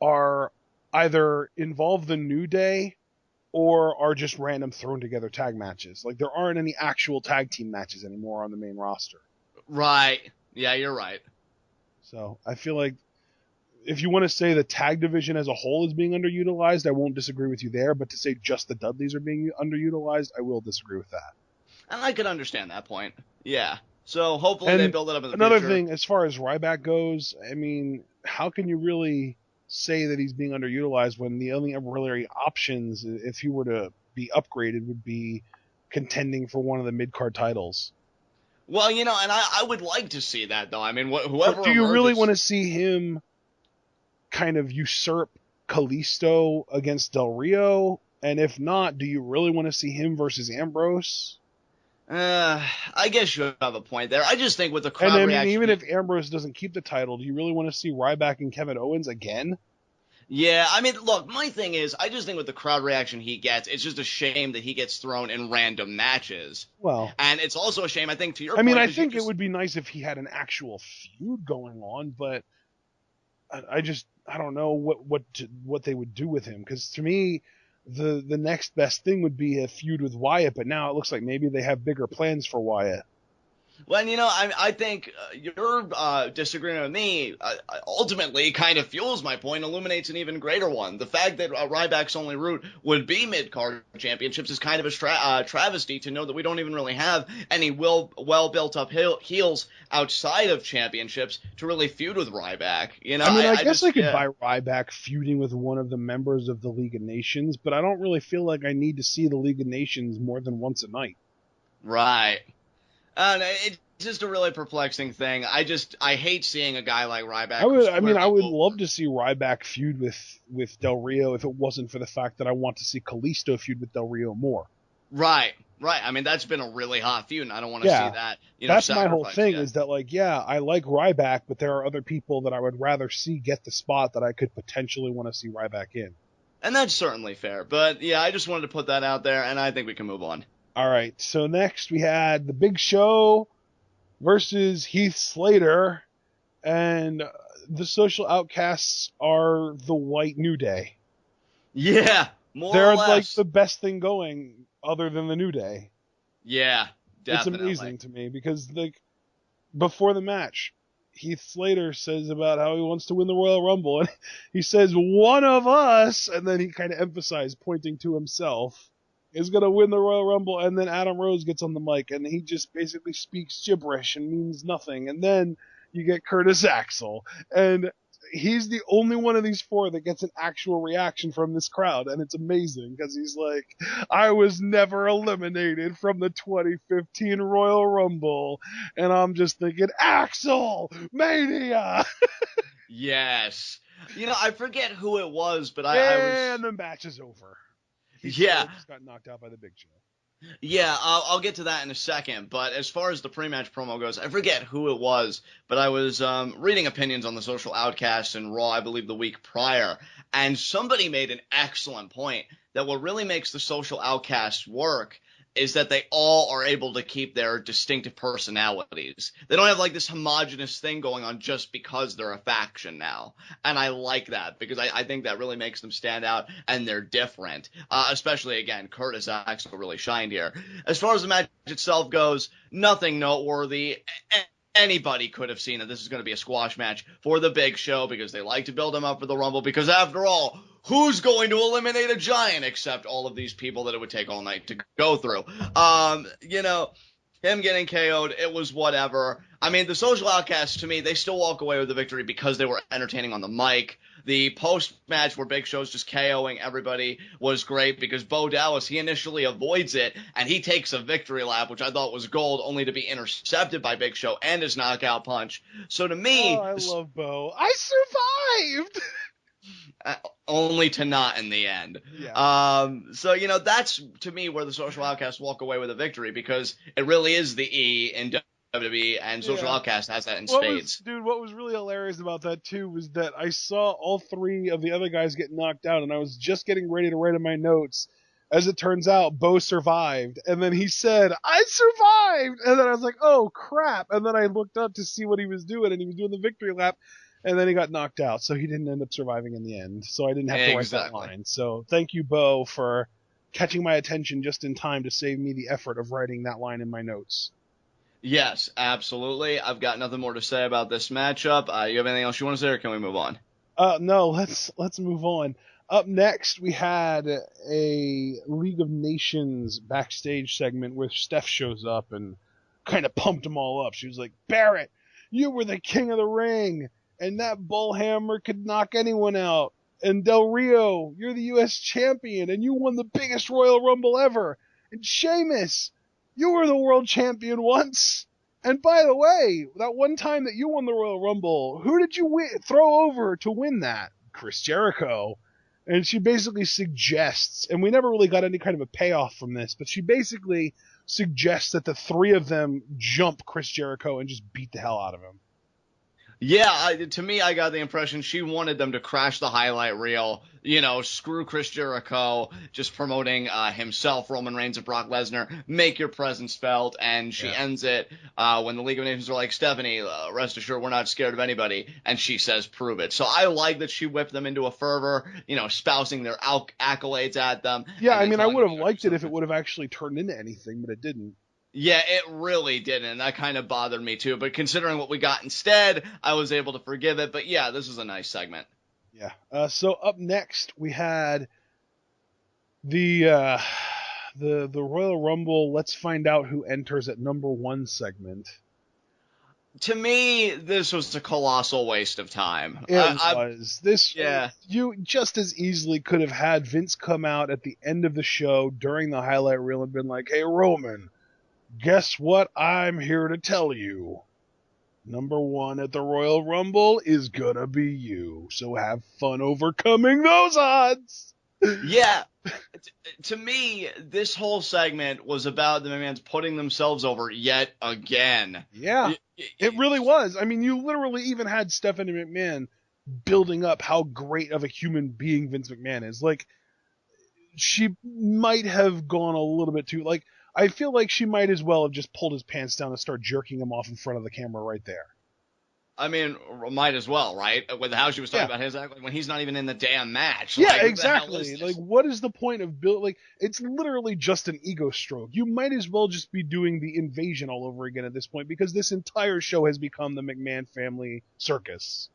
are either involve the New Day or are just random thrown together tag matches. Like, there aren't any actual tag team matches anymore on the main roster. Right. Yeah, you're right. So I feel like if you want to say the tag division as a whole is being underutilized, I won't disagree with you there. But to say just the Dudleys are being underutilized, I will disagree with that. And I could understand that point. Yeah. So hopefully And they build it up in the another future. thing, as far as Ryback goes, I mean, how can you really say that he's being underutilized when the only really options, if he were to be upgraded, would be contending for one of the mid-card titles? Well, and I would like to see that, though. I mean, Or whoever do you really emerges. want to see him kind of usurp Kalisto against Del Rio? And if not, do you really want to see him versus Ambrose? I guess you have a point there. I just think with the crowd And I mean, reaction. even if Ambrose doesn't keep the title, do you really want to see Ryback and Kevin Owens again? Yeah, I mean, look, my thing is, I just think with the crowd reaction he gets, it's just a shame that he gets thrown in random matches. Well, And it's also a shame, I think, to your I point. mean, I 'cause you think it just- would be nice if he had an actual feud going on, but I don't know what they would do with him, because to me, the next best thing would be a feud with Wyatt, but now it looks like maybe they have bigger plans for Wyatt. Well, I think your disagreement with me ultimately kind of fuels my point, illuminates an even greater one. The fact that Ryback's only route would be mid-card championships is kind of a travesty to know that we don't even really have any well-built-up heels outside of championships to really feud with Ryback. I mean, I guess just, I could yeah. buy Ryback feuding with one of the members of the League of Nations, but I don't really feel like I need to see the League of Nations more than once a night. Right. It's just a really perplexing thing. I hate seeing a guy like Ryback. I would love to see Ryback feud with Del Rio if it wasn't for the fact that I want to see Kalisto feud with Del Rio more. Right. I mean, that's been a really hot feud, and I don't want to see that. That's my whole thing. Yet. Is that like, yeah, I like Ryback, but there are other people that I would rather see get the spot that I could potentially want to see Ryback in. And that's certainly fair. But yeah, I just wanted to put that out there, and I think we can move on. All right, so next we had the Big Show versus Heath Slater, and the Social Outcasts are the White New Day. Yeah, They're or less. like the best thing going other than the New Day. Yeah, definitely. It's amazing to me because like before the match, Heath Slater says about how he wants to win the Royal Rumble, and he says one of us, and then he kind of emphasized pointing to himself, is going to win the Royal Rumble, and then Adam Rose gets on the mic, and he just basically speaks gibberish and means nothing, and then you get Curtis Axel, and he's the only one of these four that gets an actual reaction from this crowd, and it's amazing, because he's like, I was never eliminated from the 2015 Royal Rumble, and I'm just thinking, Axel! Mania! Yes. I forget who it was, but And the match is over. He just got knocked out by the Big Show. Yeah, I'll get to that in a second. But as far as the pre-match promo goes, I forget who it was, but I was reading opinions on the Social Outcasts and Raw, I believe, the week prior, and somebody made an excellent point that what really makes the Social Outcasts work is that they all are able to keep their distinctive personalities. They don't have like this homogenous thing going on just because they're a faction now. And I like that because I think that really makes them stand out and they're different. Especially, again, Curtis Axel really shined here. As far as the match itself goes, nothing noteworthy. Anybody could have seen that this is going to be a squash match for the Big Show because they like to build him up for the Rumble because after all, who's going to eliminate a giant except all of these people that it would take all night to go through? Him getting KO'd, it was whatever. I mean, the Social Outcasts, to me, they still walk away with the victory because they were entertaining on the mic. The post-match where Big Show's just KOing everybody was great because Bo Dallas, he initially avoids it, and he takes a victory lap, which I thought was gold, only to be intercepted by Big Show and his knockout punch. So to me... Oh, I love Bo. I survived! Only to not in the end. Yeah. So, that's, to me, where the Social Outcasts walk away with a victory, because it really is the E in WWE, and Social Outcast has that in spades. What was really hilarious about that, too, was that I saw all three of the other guys get knocked out, and I was just getting ready to write in my notes. As it turns out, Bo survived, and then he said, I survived! And then I was like, oh, crap! And then I looked up to see what he was doing, and he was doing the victory lap, and then he got knocked out, so he didn't end up surviving in the end. So I didn't have to write that line. So thank you, Bo, for catching my attention just in time to save me the effort of writing that line in my notes. Yes, absolutely. I've got nothing more to say about this matchup. You have anything else you want to say, or can we move on? No, let's move on. Up next, we had a League of Nations backstage segment where Steph shows up and kind of pumped them all up. She was like, Barrett, you were the king of the ring, and that bullhammer could knock anyone out. And Del Rio, you're the U.S. champion, and you won the biggest Royal Rumble ever. And Sheamus, you were the world champion once. And by the way, that one time that you won the Royal Rumble, who did you throw over to win that? Chris Jericho. And she basically suggests, and we never really got any kind of a payoff from this, but she basically suggests that the three of them jump Chris Jericho and just beat the hell out of him. Yeah, to me, I got the impression she wanted them to crash the highlight reel, screw Chris Jericho, just promoting himself, Roman Reigns, and Brock Lesnar, make your presence felt, and she ends it when the League of Nations are like, Stephanie, rest assured we're not scared of anybody, and she says, prove it. So I like that she whipped them into a fervor, spousing their accolades at them. Yeah, I mean, I would have liked it if it would have actually turned into anything, but it didn't. Yeah, it really didn't, and that kind of bothered me too. But considering what we got instead, I was able to forgive it. But yeah, this was a nice segment. Yeah. So up next, we had the Royal Rumble. Let's find out who enters at number 1 segment. To me, this was a colossal waste of time. It was. You just as easily could have had Vince come out at the end of the show during the highlight reel and been like, "Hey, Roman, guess what I'm here to tell you? Number 1 at the Royal Rumble is gonna be you. So have fun overcoming those odds." Yeah. To me, this whole segment was about the McMahons putting themselves over yet again. Yeah. It really was. I mean, you literally even had Stephanie McMahon building up how great of a human being Vince McMahon is. Like, she might have gone a little bit too, I feel like she might as well have just pulled his pants down and started jerking him off in front of the camera right there. I mean, might as well, right? With how she was talking about his act, when he's not even in the damn match. Yeah, exactly. Like, what is the point of it's literally just an ego stroke. You might as well just be doing the invasion all over again at this point, because this entire show has become the McMahon family circus.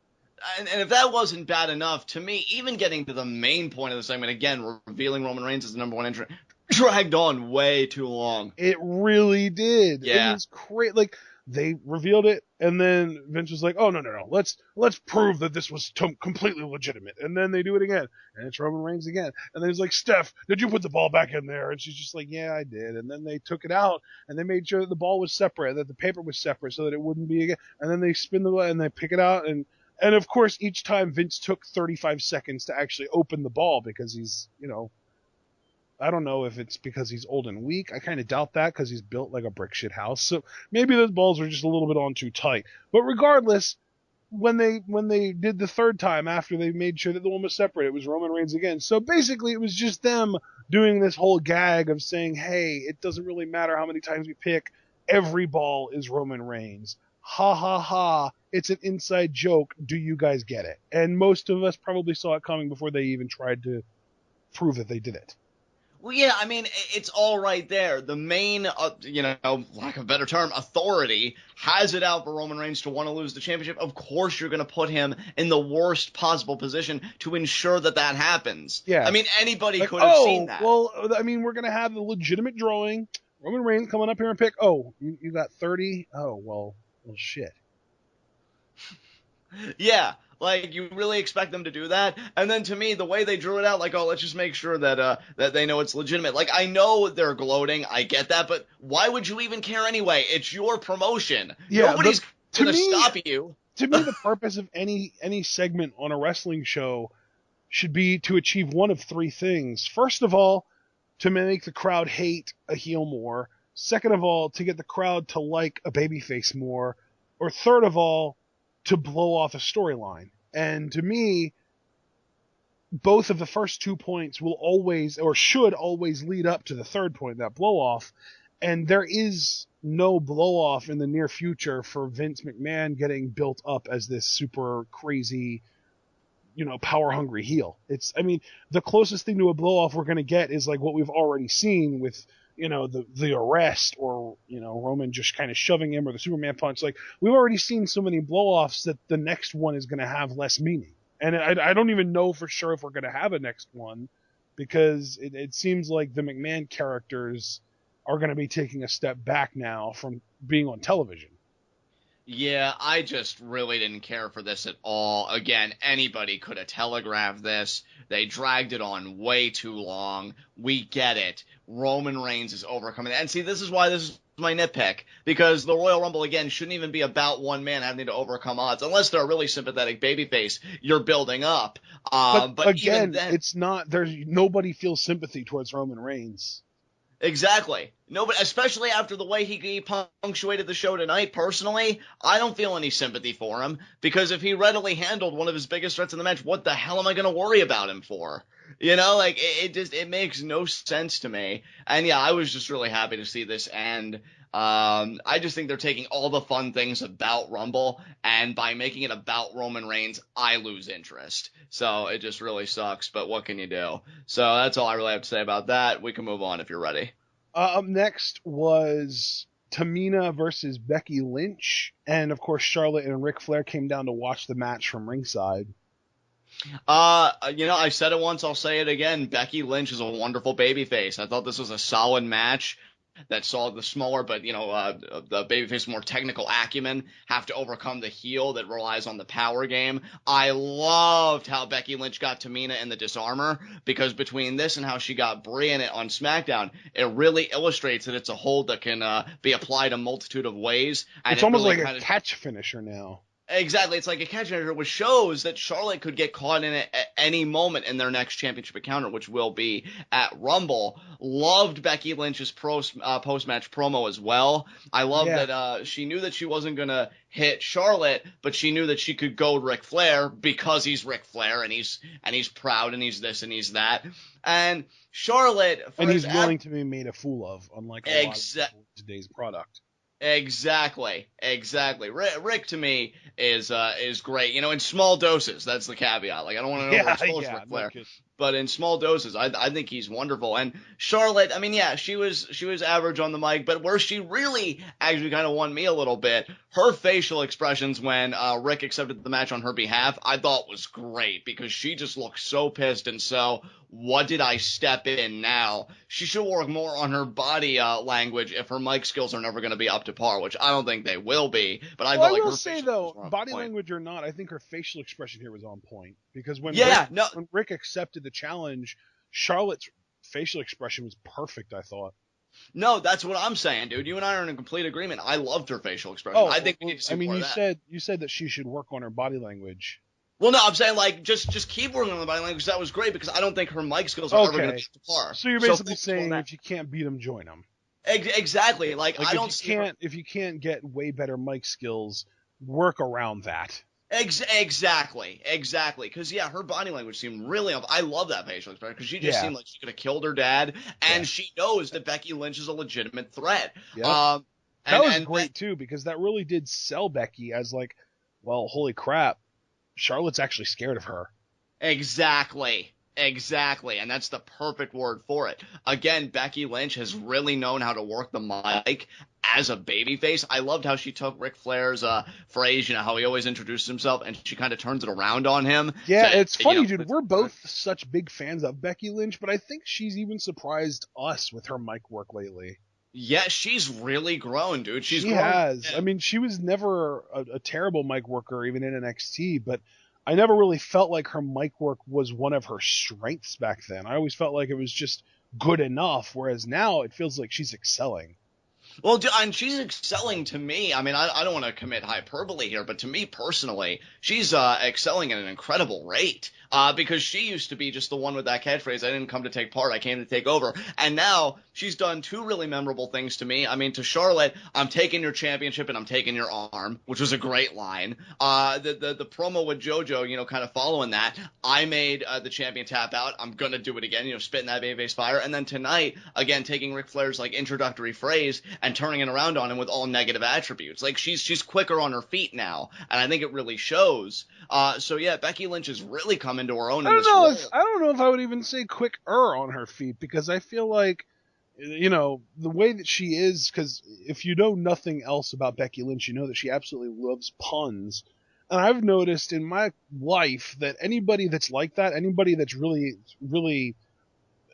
And if that wasn't bad enough, to me, even getting to the main point of the segment, again, revealing Roman Reigns as the number 1 entrant, dragged on way too long. It really did. Yeah. It was great. Like, they revealed it, and then Vince was like, "Oh no, let's prove that this was completely legitimate." And then they do it again, and it's Roman Reigns again. And then he's like, "Steph, did you put the ball back in there?" And she's just like, "Yeah, I did." And then they took it out, and they made sure that the ball was separate, that the paper was separate, so that it wouldn't be again. And then they spin the ball and they pick it out, and of course each time Vince took 35 seconds to actually open the ball because he's, I don't know if it's because he's old and weak. I kind of doubt that because he's built like a brick shit house. So maybe those balls were just a little bit on too tight. But regardless, when they did the third time after they made sure that the one was separate, it was Roman Reigns again. So basically it was just them doing this whole gag of saying, hey, it doesn't really matter how many times we pick. Every ball is Roman Reigns. Ha ha ha. It's an inside joke. Do you guys get it? And most of us probably saw it coming before they even tried to prove that they did it. Well, yeah, I mean, it's all right there. The main, lack of a better term, authority has it out for Roman Reigns to want to lose the championship. Of course you're going to put him in the worst possible position to ensure that happens. Yeah. I mean, anybody could have seen that. Well, I mean, we're going to have the legitimate drawing. Roman Reigns coming up here and pick. Oh, you got 30. Oh well shit. Yeah, like you really expect them to do that, and then to me, the way they drew it out, like, oh, let's just make sure that that they know it's legitimate. Like, I know they're gloating, I get that, but why would you even care anyway? It's your promotion. Yeah, Nobody's to gonna me, stop you. To me, the purpose of any segment on a wrestling show should be to achieve one of three things. First of all, to make the crowd hate a heel more. Second of all, to get the crowd to like a babyface more. Or third of all, to blow off a storyline. And to me, both of the first 2 points will always, or should always, lead up to the third point, that blow off. And there is no blow off in the near future for Vince McMahon getting built up as this super crazy, power hungry heel. The closest thing to a blow off we're going to get is like what we've already seen with, the arrest, or, Roman just kind of shoving him, or the Superman punch. Like, we've already seen so many blow-offs that the next one is going to have less meaning. And I don't even know for sure if we're going to have a next one, because it seems like the McMahon characters are going to be taking a step back now from being on television. Yeah, I just really didn't care for this at all. Again, anybody could have telegraphed this. They dragged it on way too long. We get it. Roman Reigns is overcoming it. And see, this is why this is my nitpick. Because the Royal Rumble, again, shouldn't even be about one man having to overcome odds. Unless they're a really sympathetic babyface you're building up. But again, even then, it's not. Nobody feels sympathy towards Roman Reigns. Exactly. No, but especially after the way he punctuated the show tonight, personally, I don't feel any sympathy for him, because if he readily handled one of his biggest threats in the match, what the hell am I going to worry about him for? Like, it makes no sense to me. And yeah, I was just really happy to see this end. I just think they're taking all the fun things about Rumble, and by making it about Roman Reigns, I lose interest. So it just really sucks, but what can you do? So that's all I really have to say about that. We can move on if you're ready. Up next was Tamina versus Becky Lynch, and of course Charlotte and Ric Flair came down to watch the match from ringside. I said it once, I'll say it again. Becky Lynch is a wonderful babyface. I thought this was a solid match that saw the smaller, but the babyface more technical acumen have to overcome the heel that relies on the power game. I loved how Becky Lynch got Tamina in the disarmor, because between this and how she got Brie in it on SmackDown, it really illustrates that it's a hold that can be applied a multitude of ways. And it's almost really like a catch finisher now. Exactly. It's like a catch finisher, which shows that Charlotte could get caught in it at any moment in their next championship encounter, which will be at Rumble. Loved Becky Lynch's post-match promo as well. I love that she knew that she wasn't going to hit Charlotte, but she knew that she could go Ric Flair because he's Ric Flair, and he's proud, and he's this and he's that. And Charlotte, and he's willing to be made a fool of, unlike a lot of today's product. Exactly. Rick to me is great. In small doses. That's the caveat. Like, I don't want to overexpose Ric Flair, but in small doses, I think he's wonderful. And Charlotte, she was average on the mic, but where she really actually kind of won me a little bit, her facial expressions when Rick accepted the match on her behalf, I thought was great, because she just looked so pissed, and so what did I step in now? She should work more on her body language if her mic skills are never going to be up to par, which I don't think they will be. But I will say, though, body language or not, I think her facial expression here was on point. Because when Rick accepted the challenge, Charlotte's facial expression was perfect, I thought. No, that's what I'm saying, dude. You and I are in complete agreement. I loved her facial expression. I think we need to see more of that. You said that she should work on her body language. Well, no, I'm saying, like, just keep working on the body language. That was great, because I don't think her mic skills are ever going to be up to par. So you're basically saying if you can't beat them, join them. Exactly. Like I don't see if you can't get way better mic skills, work around that. Exactly. Because her body language seemed really. I love that facial expression, because she just seemed like she could have killed her dad, and she knows that Becky Lynch is a legitimate threat. Yep. That was great too, because that really did sell Becky as like, well, holy crap, Charlotte's actually scared of her. Exactly. And that's the perfect word for it. Again, Becky Lynch has really known how to work the mic as a babyface. I loved how she took Ric Flair's phrase, how he always introduces himself, and she kind of turns it around on him. Yeah, it's funny, dude. We're both such big fans of Becky Lynch, but I think she's even surprised us with her mic work lately. Yeah, she's really grown, dude. She's She grown. has. Yeah. I mean, she was never a terrible mic worker, even in NXT, but I never really felt like her mic work was one of her strengths back then. I always felt like it was just good enough, whereas now it feels like she's excelling. Well, and she's excelling to me. I mean, I don't want to commit hyperbole here, but to me personally, she's excelling at an incredible rate. Because she used to be just the one with that catchphrase, I didn't come to take part, I came to take over. And now she's done two really memorable things to me. I mean, to Charlotte, I'm taking your championship and I'm taking your arm, which was a great line. The promo with JoJo, you know, kind of following that, I made the champion tap out. I'm going to do it again, you know, spitting that babyface fire. And then tonight, again, taking Ric Flair's like introductory phrase and turning it around on him with all negative attributes. Like she's quicker on her feet now, and I think it really shows. So yeah, Becky Lynch has really come into her own in this role. I don't know if I would even say quicker on her feet, because I feel like, you know, the way that she is, because if you know nothing else about Becky Lynch, you know that she absolutely loves puns. And I've noticed in my life that anybody that's like that, anybody that's really, really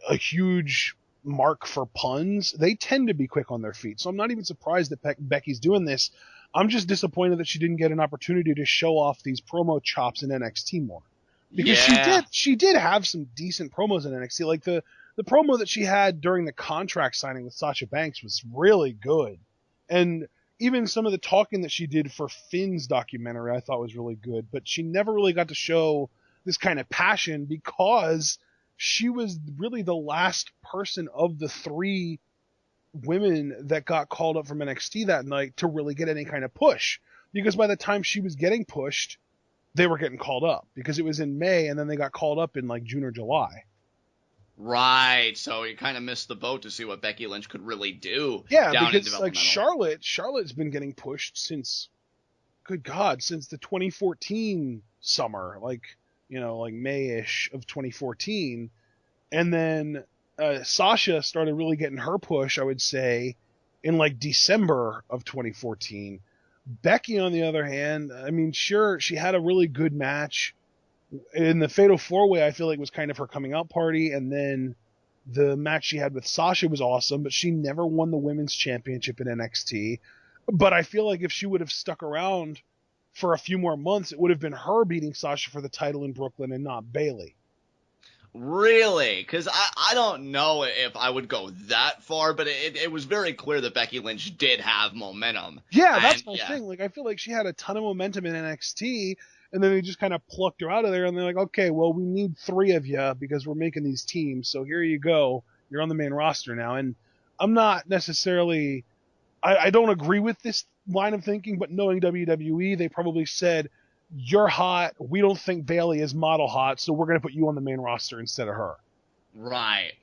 a huge mark for puns, they tend to be quick on their feet. So I'm not even surprised that Becky's doing this. I'm just disappointed that she didn't get an opportunity to show off these promo chops in NXT more. Because she did have some decent promos in NXT. Like the promo that she had during the contract signing with Sasha Banks was really good. And even some of the talking that she did for Finn's documentary I thought was really good. But she never really got to show this kind of passion because she was really the last person of the three women that got called up from NXT that night to really get any kind of push. Because by the time she was getting pushed, they were getting called up because it was in May and then they got called up in like June or July. Right, so you kind of missed the boat to see what Becky Lynch could really do. Yeah, down because in like Charlotte's been getting pushed since, good God, since the 2014 summer, like, you know, like May-ish of 2014. And then Sasha started really getting her push, I would say, in like December of 2014. Becky, on the other hand, I mean, sure, she had a really good match. In the Fatal 4-Way, I feel like was kind of her coming out party, and then the match she had with Sasha was awesome, but she never won the Women's Championship in NXT. But I feel like if she would have stuck around for a few more months, it would have been her beating Sasha for the title in Brooklyn and not Bayley. Really? Because I don't know if I would go that far, but it was very clear that Becky Lynch did have momentum. Yeah, that's my thing. Like, I feel like she had a ton of momentum in NXT, and then they just kind of plucked her out of there, and they're like, okay, well, we need three of you because we're making these teams, so here you go. You're on the main roster now. And I'm not necessarily... I don't agree with this line of thinking, but knowing WWE, they probably said, you're hot, we don't think Bayley is model hot, so we're going to put you on the main roster instead of her. Right.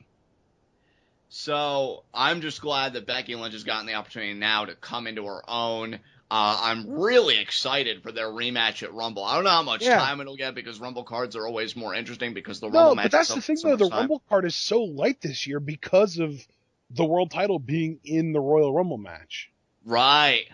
So I'm just glad that Becky Lynch has gotten the opportunity now to come into her own. I'm really excited for their rematch at Rumble. I don't know how much time it'll get because Rumble cards are always more interesting because the Rumble match. No, but that's the thing, though. The Rumble card is so light this year because of the world title being in the Royal Rumble match. Right.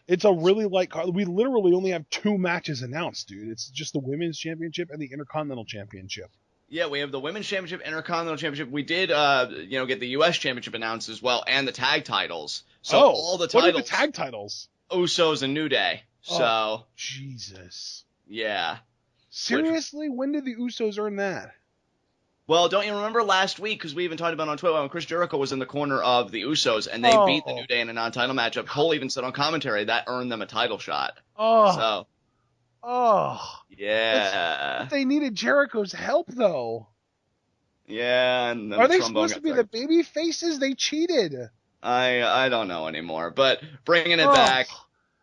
It's a really light card. We literally only have two matches announced, dude. It's just the Women's Championship and the Intercontinental Championship. Yeah, we have the Women's Championship, Intercontinental Championship. We did, get the U.S. Championship announced as well, and the tag titles. So all the titles. What are the tag titles? Usos and New Day. So. Jesus. Yeah. Seriously? When did the Usos earn that? Well, don't you remember last week, because we even talked about it on Twitter, when Chris Jericho was in the corner of the Usos, and they beat the New Day in a non-title matchup. Cole even said on commentary that earned them a title shot. Yeah. But they needed Jericho's help, though. Yeah. And are they supposed to be the baby faces? They cheated. I don't know anymore. But bringing it back.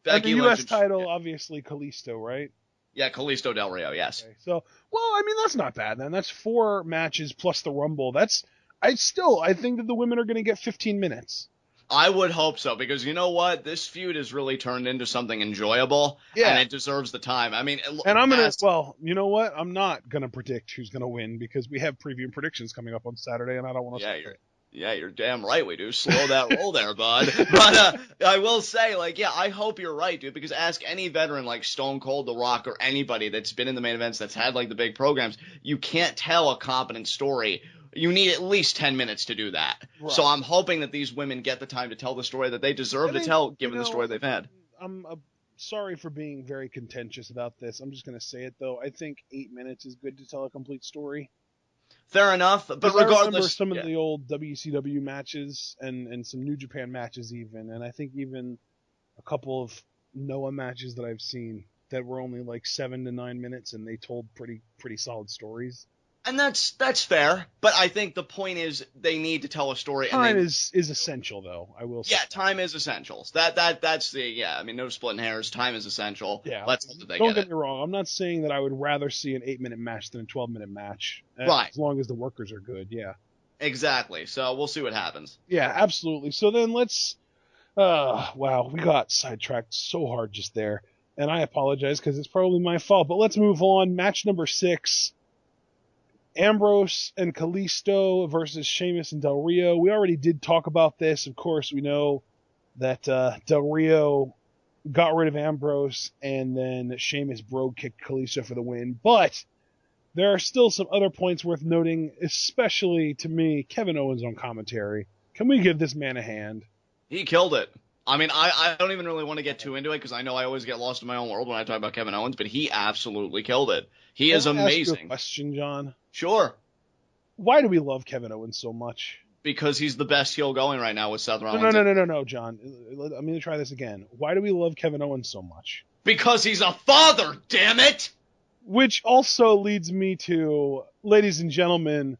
Becky and the U.S. title, obviously, Kalisto, right? Yeah, Kalisto Del Rio, yes. Okay, so, well, I mean, that's not bad, then. That's 4 matches plus the Rumble. I think that the women are going to get 15 minutes. I would hope so, because you know what? This feud has really turned into something enjoyable, and it deserves the time. I mean, you know what? I'm not going to predict who's going to win, because we have preview and predictions coming up on Saturday, and I don't want to Yeah, you're damn right we do. Slow that roll there, bud. But I will say, I hope you're right, dude, because ask any veteran like Stone Cold, The Rock, or anybody that's been in the main events that's had, the big programs, you can't tell a competent story you need at least 10 minutes to do that. Right. So I'm hoping that these women get the time to tell the story that they deserve to tell, given the story they've had. I'm sorry for being very contentious about this. I'm just going to say it, though. I think 8 minutes is good to tell a complete story. Fair enough, but regardless, I remember some of the old WCW matches and some New Japan matches even, and I think even a couple of Noah matches that I've seen that were only like 7 to 9 minutes, and they told pretty solid stories. And that's fair, but I think the point is they need to tell a story. Time is essential, though. I will say. Yeah, time is essential. That's I mean, no splitting hairs. Time is essential. Yeah. Let's hope that they Don't get me wrong. I'm not saying that I would rather see an 8-minute match than a 12-minute match. Right. As long as the workers are good. Yeah. Exactly. So we'll see what happens. Yeah, absolutely. So then let's. Wow, we got sidetracked so hard just there, and I apologize because it's probably my fault. But let's move on. Match number 6. Ambrose and Kalisto versus Sheamus and Del Rio. We already did talk about this. Of course, we know that Del Rio got rid of Ambrose, and then Sheamus Brogue kicked Kalisto for the win. But there are still some other points worth noting, especially to me, Kevin Owens on commentary. Can we give this man a hand? He killed it. I mean, I don't even really want to get too into it because I know I always get lost in my own world when I talk about Kevin Owens, but he absolutely killed it. He is amazing. Ask you a question, John. Sure. Why do we love Kevin Owens so much? Because he's the best heel going right now with Seth Rollins. No, John. I'm going to try this again. Why do we love Kevin Owens so much? Because he's a father, damn it! Which also leads me to, ladies and gentlemen,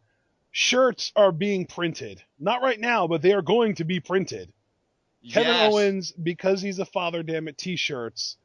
shirts are being printed. Not right now, but they are going to be printed. Kevin Owens, because he's a father, damn it, t-shirts.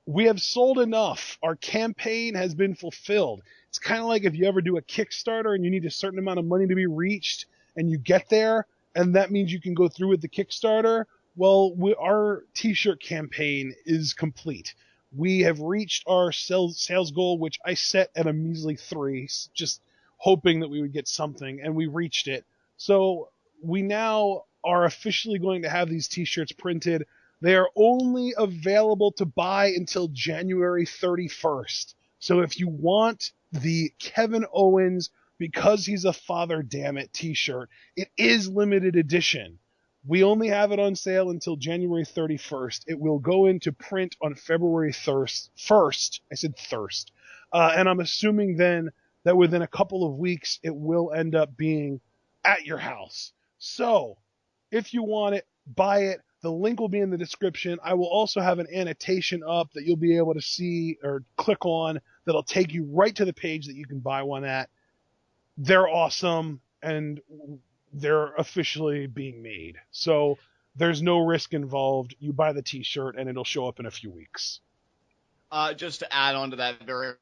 We have sold enough. Our campaign has been fulfilled. It's kind of like if you ever do a Kickstarter and you need a certain amount of money to be reached, and you get there, and that means you can go through with the Kickstarter. Well, our t-shirt campaign is complete. We have reached our sales goal, which I set at a measly 3, just hoping that we would get something, and we reached it. So we now are officially going to have these t-shirts printed. They are only available to buy until January 31st. So if you want the Kevin Owens, because he's a father, damn it, t-shirt, it is limited edition. We only have it on sale until January 31st. It will go into print on February 1st. I said thirst. And I'm assuming then that within a couple of weeks, it will end up being at your house. So if you want it, buy it. The link will be in the description. I will also have an annotation up that you'll be able to see or click on that'll take you right to the page that you can buy one at. They're awesome, and they're officially being made. So there's no risk involved. You buy the t-shirt, and it'll show up in a few weeks. Just to add on to that very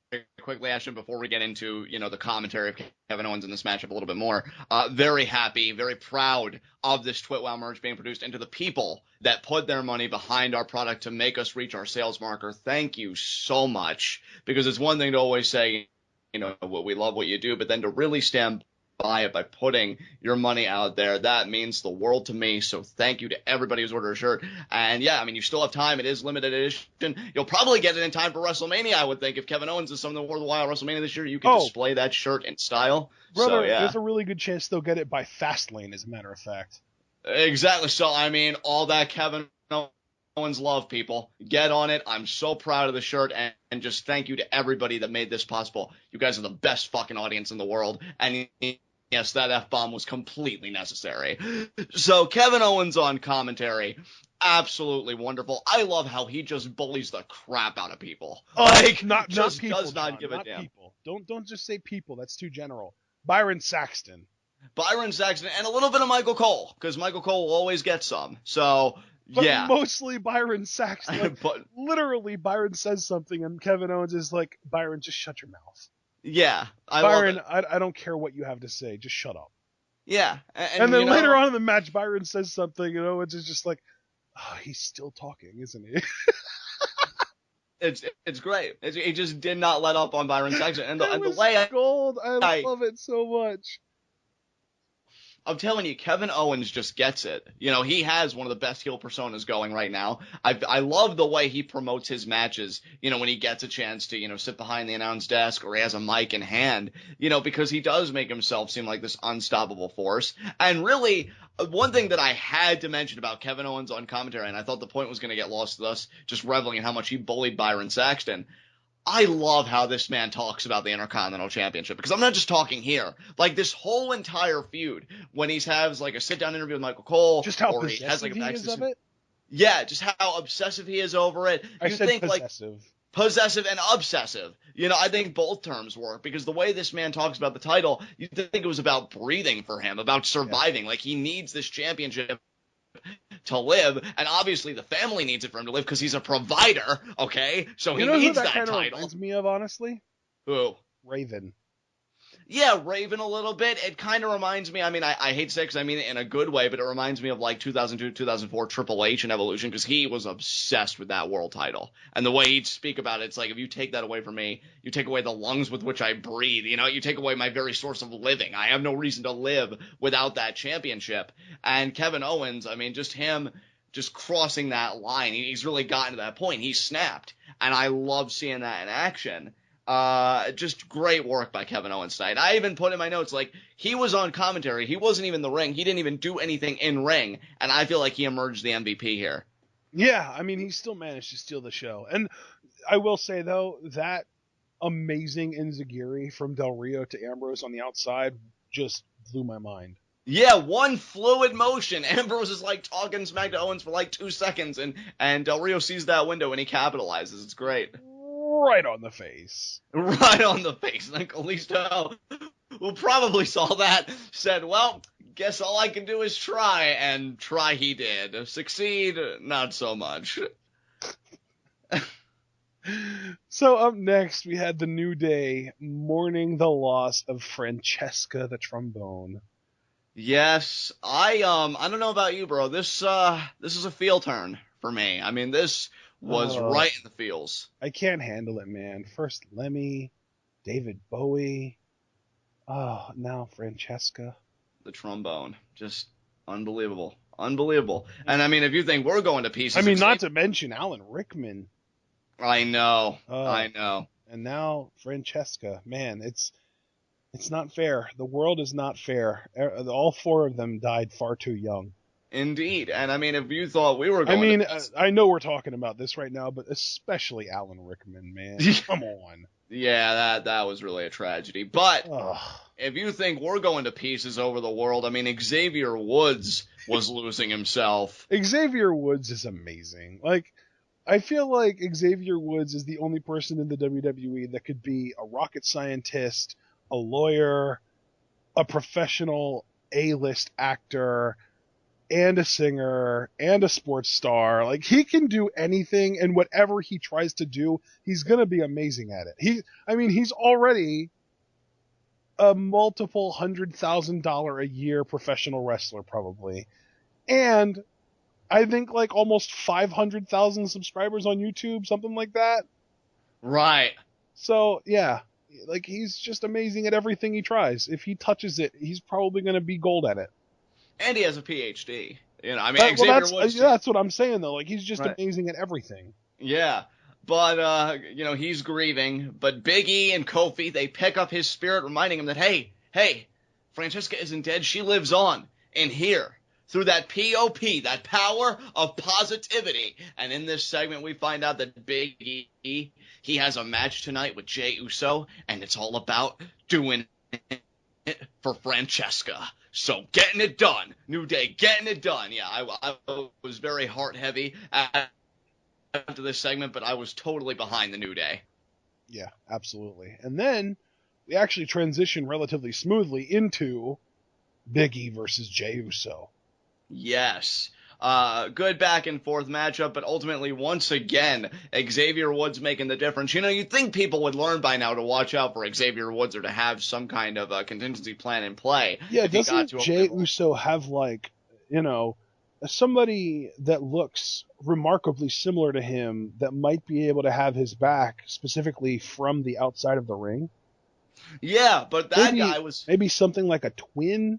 quickly, Ashton, before we get into, the commentary of Kevin Owens in this matchup a little bit more, very happy, very proud of this TWitWoW merch being produced, and to the people that put their money behind our product to make us reach our sales marker. Thank you so much, because it's one thing to always say, we love what you do, but then to really stand by it by putting your money out there, that means the world to me. So thank you to everybody who's ordered a shirt. And yeah, I mean, you still have time. It is limited edition. You'll probably get it in time for WrestleMania, I would think. If Kevin Owens is something worthwhile WrestleMania this year, you can display that shirt in style. Brother, so, yeah. There's a really good chance they'll get it by Fastlane, as a matter of fact. Exactly. So, I mean, all that Kevin Owens love, people. Get on it. I'm so proud of the shirt, and just thank you to everybody that made this possible. You guys are the best fucking audience in the world, and yes, that F-bomb was completely necessary. So Kevin Owens on commentary, absolutely wonderful. I love how he just bullies the crap out of people. Not people, does not give a damn. People. Don't just say people. That's too general. Byron Saxton, and a little bit of Michael Cole, because Michael Cole will always get some. So, but yeah. mostly Byron Saxton. Like, literally, Byron says something, and Kevin Owens is like, Byron, just shut your mouth. Yeah, Byron, I don't care what you have to say. Just shut up. Yeah. And then later on in the match, Byron says something, Owens is just like, oh, he's still talking, isn't he? It's great. He just did not let up on Byron Saxton. And the way gold. I love it so much. I'm telling you, Kevin Owens just gets it. You know, he has one of the best heel personas going right now. I love the way he promotes his matches, you know, when he gets a chance to, you know, sit behind the announce desk or he has a mic in hand, you know, because he does make himself seem like this unstoppable force. And really, one thing that I had to mention about Kevin Owens on commentary, and I thought the point was going to get lost with us just reveling in how much he bullied Byron Saxton. I love how this man talks about the Intercontinental Championship, because I'm not just talking here. Like, this whole entire feud, when he has, like, a sit-down interview with Michael Cole, Just how or he has, possessive like, a he is of it? Yeah, just how obsessive he is over it. I said think, possessive. like, possessive and obsessive. You know, I think both terms work, because the way this man talks about the title, you'd think it was about breathing for him, about surviving. Yeah. Like, he needs this championship to live, and obviously the family needs it for him to live because he's a provider, okay? So he needs that title. Reminds me of, honestly? Who? Raven. Yeah, Raven a little bit. It kind of reminds me, I mean, I hate to say it because I mean it in a good way, but it reminds me of like 2002, 2004 Triple H and Evolution, because he was obsessed with that world title. And the way he'd speak about it, it's like, if you take that away from me, you take away the lungs with which I breathe, you know, you take away my very source of living. I have no reason to live without that championship. And Kevin Owens, I mean, just him just crossing that line, he's really gotten to that point. He's snapped. And I love seeing that in action. Just great work by Kevin Owens tonight. I even put in my notes, like, he was on commentary. He wasn't even in the ring. He didn't even do anything in ring. And I feel like he emerged the MVP here. Yeah, I mean, he still managed to steal the show. And I will say, though, that amazing Enziguri from Del Rio to Ambrose on the outside just blew my mind. Yeah, one fluid motion. Ambrose is like talking smack to Owens for like 2 seconds, and Del Rio sees that window and he capitalizes. It's great. Right on the face. Right on the face. And Kalisto, who probably saw that, said, well, guess all I can do is try. And try he did. Succeed, not so much. So up next, we had the New Day mourning the loss of Francesca the Trombone. Yes, I don't know about you, bro. This is a feel turn for me. I mean, this was right in the feels. I can't handle it, man. First Lemmy, David Bowie. Oh, now Francesca. The trombone. Just unbelievable. Unbelievable. And I mean, if you think we're going to pieces. I mean, not to mention Alan Rickman. I know. I know. And now Francesca. Man, it's not fair. The world is not fair. All four of them died far too young. Indeed. And I mean, if you thought we were going I know we're talking about this right now, but especially Alan Rickman, man. Come on. Yeah, that was really a tragedy. But if you think we're going to pieces over the world, I mean, Xavier Woods was losing himself. Xavier Woods is amazing. Like, I feel like Xavier Woods is the only person in the WWE that could be a rocket scientist, a lawyer, a professional A-list actor, and a singer, and a sports star. Like, he can do anything, and whatever he tries to do, he's gonna be amazing at it. He's already a multiple $100,000 a year professional wrestler, probably. And I think like almost 500,000 subscribers on YouTube, something like that. Right. So, yeah. Like, he's just amazing at everything he tries. If he touches it, he's probably going to be gold at it. And he has a PhD. You know, I mean, Xavier Woods. That's what I'm saying, though. Like, he's just amazing at everything. Yeah. But, you know, he's grieving. But Big E and Kofi, they pick up his spirit, reminding him that, hey, Francesca isn't dead. She lives on in here. Through that POP, that power of positivity. And in this segment, we find out that Big E, he has a match tonight with Jey Uso, and it's all about doing it for Francesca. So getting it done. New Day, getting it done. Yeah, I was very heart-heavy after this segment, but I was totally behind the New Day. Yeah, absolutely. And then we actually transition relatively smoothly into Big E versus Jey Uso. Yes. Good back and forth matchup, but ultimately, once again, Xavier Woods making the difference. You know, you'd think people would learn by now to watch out for Xavier Woods or to have some kind of a contingency plan in play. Yeah, doesn't Jey Uso have, like, you know, somebody that looks remarkably similar to him that might be able to have his back specifically from the outside of the ring? Yeah, but that guy was... Maybe something like a twin?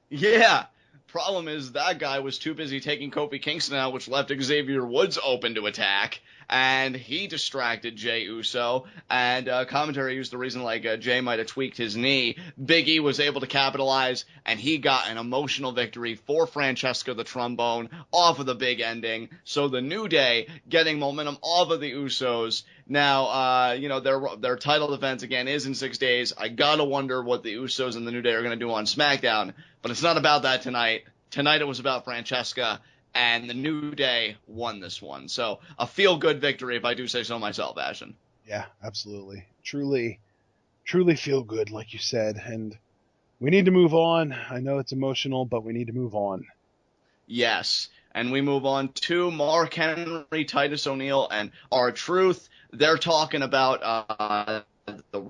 Yeah. Problem is that guy was too busy taking Kofi Kingston out, which left Xavier Woods open to attack, and he distracted Jey Uso. And commentary used the reason like Jey might have tweaked his knee. Big E was able to capitalize, and he got an emotional victory for Francesca the Trombone off of the big ending. So the New Day getting momentum off of the Usos. Now, their title defense again is in 6 days. I gotta wonder what the Usos and the New Day are gonna do on SmackDown. But it's not about that tonight. Tonight it was about Francesca, and the New Day won this one. So a feel-good victory, if I do say so myself, Ashton. Yeah, absolutely. Truly feel good, like you said. And we need to move on. I know it's emotional, but we need to move on. Yes. And we move on to Mark Henry, Titus O'Neil, and R-Truth. They're talking about the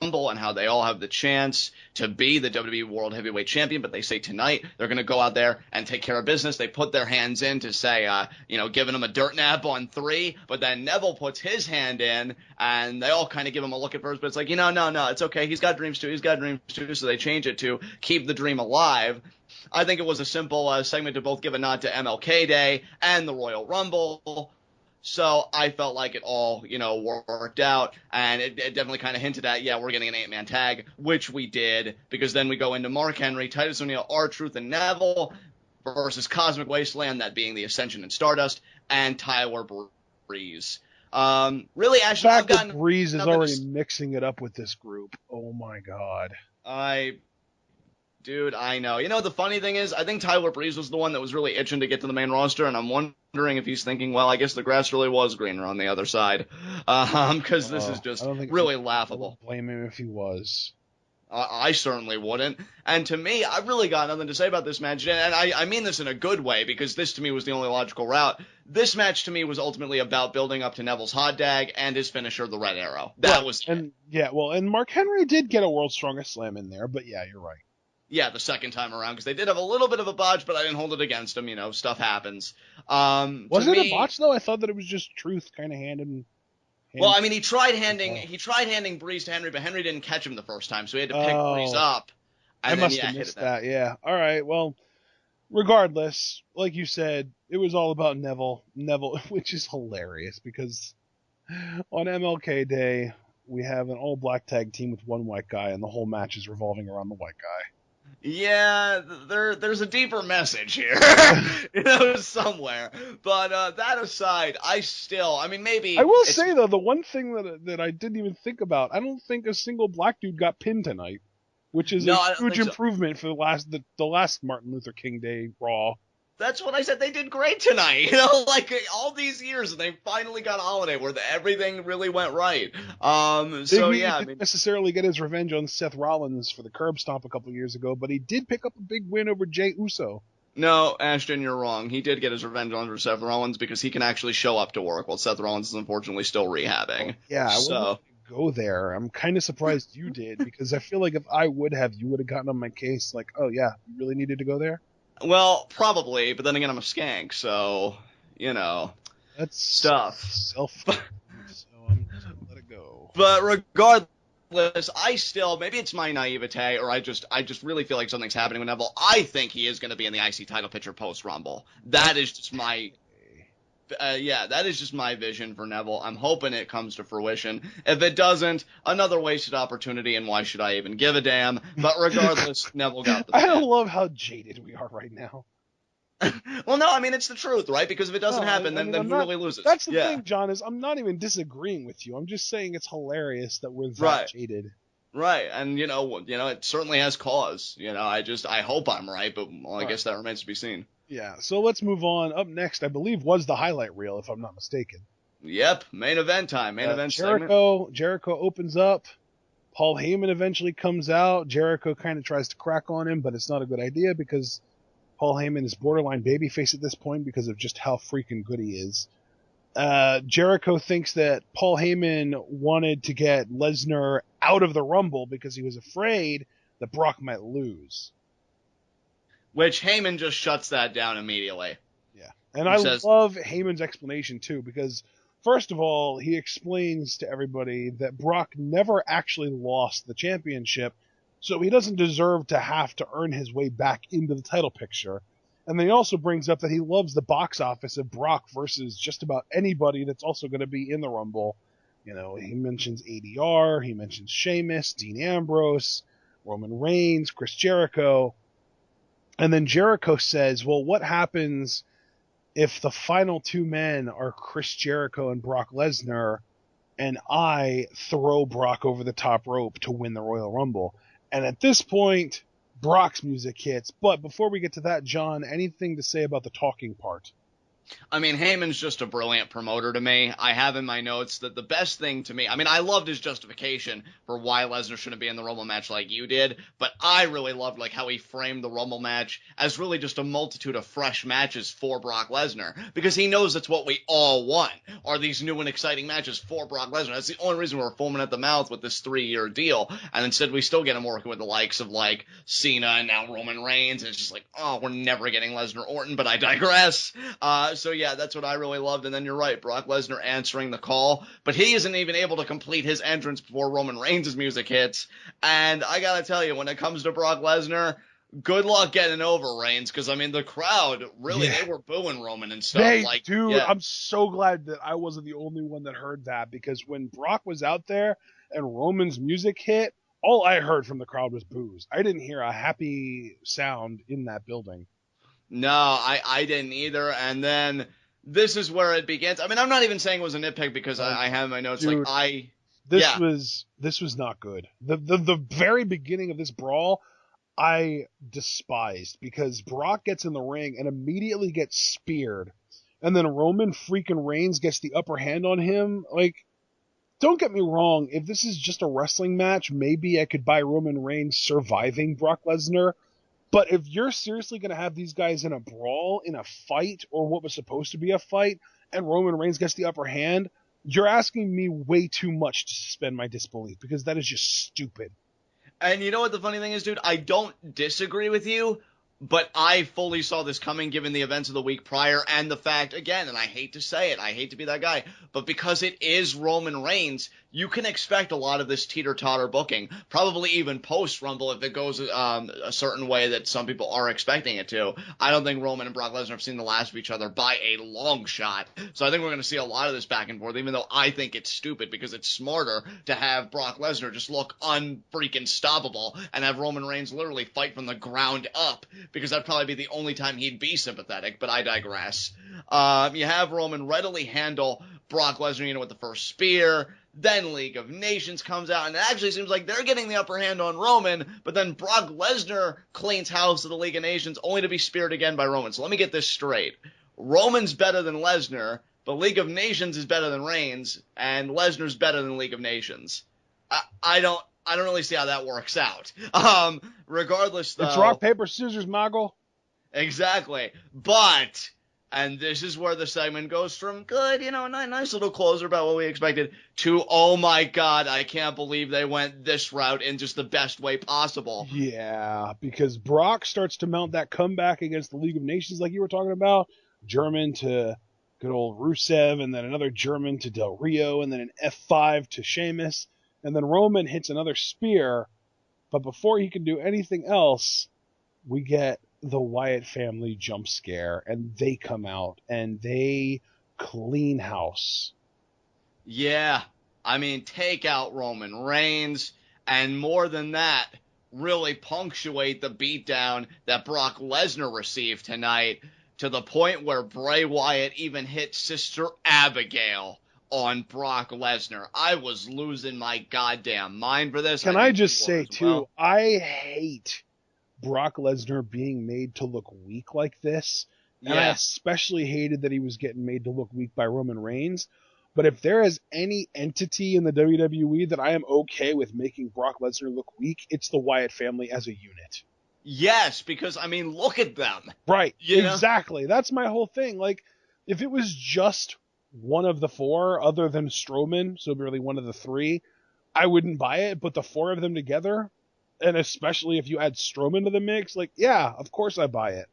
Rumble and how they all have the chance to be the WWE World Heavyweight Champion, but they say tonight they're going to go out there and take care of business. They put their hands in to say, giving them a dirt nap on 3, but then Neville puts his hand in, and they all kind of give him a look at first, but it's like, no, it's okay. He's got dreams too, so they change it to keep the dream alive. I think it was a simple segment to both give a nod to MLK Day and the Royal Rumble. So I felt like it all, worked out, and it definitely kind of hinted at, we're getting an 8-man tag, which we did, because then we go into Mark Henry, Titus O'Neil, R-Truth, and Neville versus Cosmic Wasteland, that being the Ascension and Stardust, and Tyler Breeze. Really, Ashley, the fact that Breeze is already mixing it up with this group. Oh my God. Dude, I know. The funny thing is, I think Tyler Breeze was the one that was really itching to get to the main roster, and I'm wondering if he's thinking, well, I guess the grass really was greener on the other side. Because this is just really laughable. I wouldn't blame him if he was. I certainly wouldn't. And to me, I really got nothing to say about this match. And I mean this in a good way, because this to me was the only logical route. This match to me was ultimately about building up to Neville's hot tag and his finisher, the Red Arrow. That was it. And Mark Henry did get a World's Strongest Slam in there, but yeah, you're right. Yeah, the second time around, because they did have a little bit of a botch, but I didn't hold it against them. Stuff happens. Was it a botch though? I thought that it was just Truth kind of handing. Well, I mean, he tried handing Breeze to Henry, but Henry didn't catch him the first time, so he had to pick Breeze up. I must have missed that. Yeah. All right. Well, regardless, like you said, it was all about Neville, which is hilarious because on MLK Day we have an all-black tag team with one white guy, and the whole match is revolving around the white guy. Yeah, there's a deeper message here, somewhere. But that aside, maybe... I will say, though, the one thing that I didn't even think about, I don't think a single black dude got pinned tonight, which is a huge improvement for the last Martin Luther King Day Raw. That's what I said. They did great tonight. Like all these years, and they finally got a holiday where everything really went right. Didn't necessarily get his revenge on Seth Rollins for the curb stomp a couple years ago, but he did pick up a big win over Jey Uso. No, Ashton, you're wrong. He did get his revenge on Seth Rollins because he can actually show up to work while Seth Rollins is unfortunately still rehabbing. Yeah, I wouldn't go there. I'm kind of surprised you did, because I feel like if I would have, you would have gotten on my case like, oh yeah, you really needed to go there? Well, probably, but then again, I'm a skank, so, That's stuff. So I'm just gonna let it go. But regardless, maybe it's my naivete, or I just really feel like something's happening with Neville. I think he is going to be in the IC title picture post-Rumble. That is just my... that is just my vision for Neville. I'm hoping it comes to fruition. If it doesn't, another wasted opportunity, and why should I even give a damn? But regardless, Neville got the I love how jaded we are right now. Well, no, I mean, it's the truth, right? Because if it doesn't happen, then who really loses? That's the thing, John, is I'm not even disagreeing with you. I'm just saying it's hilarious that we're that jaded. Right, and it certainly has cause. I hope I'm right, but I guess that remains to be seen. Yeah, so let's move on. Up next, I believe, was the highlight reel, if I'm not mistaken. Yep, main event time. Jericho opens up. Paul Heyman eventually comes out. Jericho kind of tries to crack on him, but it's not a good idea because Paul Heyman is borderline babyface at this point because of just how freaking good he is. Jericho thinks that Paul Heyman wanted to get Lesnar out of the Rumble because he was afraid that Brock might lose. Which Heyman just shuts that down immediately. Yeah. And I love Heyman's explanation, too, because, first of all, he explains to everybody that Brock never actually lost the championship, so he doesn't deserve to have to earn his way back into the title picture. And then he also brings up that he loves the box office of Brock versus just about anybody that's also going to be in the Rumble. You know, he mentions ADR, he mentions Sheamus, Dean Ambrose, Roman Reigns, Chris Jericho. And then Jericho says, well, what happens if the final two men are Chris Jericho and Brock Lesnar, and I throw Brock over the top rope to win the Royal Rumble? And at this point, Brock's music hits. But before we get to that, John, anything to say about the talking part? I mean, Heyman's just a brilliant promoter to me. I have in my notes that the best thing to me, I mean, I loved his justification for why Lesnar shouldn't be in the Rumble match like you did, but I really loved like how he framed the Rumble match as really just a multitude of fresh matches for Brock Lesnar, because he knows that's what we all want, are these new and exciting matches for Brock Lesnar. That's the only reason we're foaming at the mouth with this 3-year deal, and instead we still get him working with the likes of like Cena and now Roman Reigns, and it's just like, oh, we're never getting Lesnar Orton, but I digress. So yeah, that's what I really loved. And then you're right, Brock Lesnar answering the call, but he isn't even able to complete his entrance before Roman Reigns' music hits. And I gotta tell you, when it comes to Brock Lesnar, good luck getting over Reigns, because I mean the crowd really, they were booing Roman and stuff. I'm so glad that I wasn't the only one that heard that, because when Brock was out there and Roman's music hit, all I heard from the crowd was boos. I didn't hear a happy sound in that building. No, I didn't either. And then this is where it begins. I mean, I'm not even saying it was a nitpick, because I have my notes. Dude, this was not good. The very beginning of this brawl, I despised, because Brock gets in the ring and immediately gets speared, and then Roman freaking Reigns gets the upper hand on him. Like, don't get me wrong, if this is just a wrestling match, maybe I could buy Roman Reigns surviving Brock Lesnar. But if you're seriously going to have these guys in a brawl, in a fight, or what was supposed to be a fight, and Roman Reigns gets the upper hand, you're asking me way too much to suspend my disbelief, because that is just stupid. And you know what the funny thing is, dude? I don't disagree with you, but I fully saw this coming given the events of the week prior and the fact, again, and I hate to say it, I hate to be that guy, but because it is Roman Reigns, you can expect a lot of this teeter-totter booking, probably even post-Rumble if it goes a certain way that some people are expecting it to. I don't think Roman and Brock Lesnar have seen the last of each other by a long shot, so I think we're going to see a lot of this back and forth, even though I think it's stupid, because it's smarter to have Brock Lesnar just look unfreaking stoppable and have Roman Reigns literally fight from the ground up, because that'd probably be the only time he'd be sympathetic, but I digress. You have Roman readily handle Brock Lesnar, with the first spear. Then League of Nations comes out, and it actually seems like they're getting the upper hand on Roman, but then Brock Lesnar cleans house of the League of Nations, only to be speared again by Roman. So let me get this straight. Roman's better than Lesnar, but League of Nations is better than Reigns, and Lesnar's better than League of Nations. I don't really see how that works out. Regardless, though. It's rock, paper, scissors, Mogul. Exactly. But, and this is where the segment goes from good, nice little closer about what we expected, to, oh my God, I can't believe they went this route in just the best way possible. Yeah, because Brock starts to mount that comeback against the League of Nations like you were talking about. German to good old Rusev, and then another German to Del Rio, and then an F5 to Sheamus. And then Roman hits another spear, but before he can do anything else, we get the Wyatt family jump scare, and they come out, and they clean house. Yeah, I mean, take out Roman Reigns, and more than that, really punctuate the beatdown that Brock Lesnar received tonight, to the point where Bray Wyatt even hit Sister Abigail on Brock Lesnar. I was losing my goddamn mind for this. Can I just say, too, I hate Brock Lesnar being made to look weak like this. And I especially hated that he was getting made to look weak by Roman Reigns. But if there is any entity in the WWE that I am okay with making Brock Lesnar look weak, it's the Wyatt family as a unit. Yes, because, I mean, look at them. Right, exactly. That's my whole thing. Like, if it was just one of the four, other than Strowman, so really one of the three, I wouldn't buy it. But the four of them together, and especially if you add Strowman to the mix, like, yeah, of course I buy it.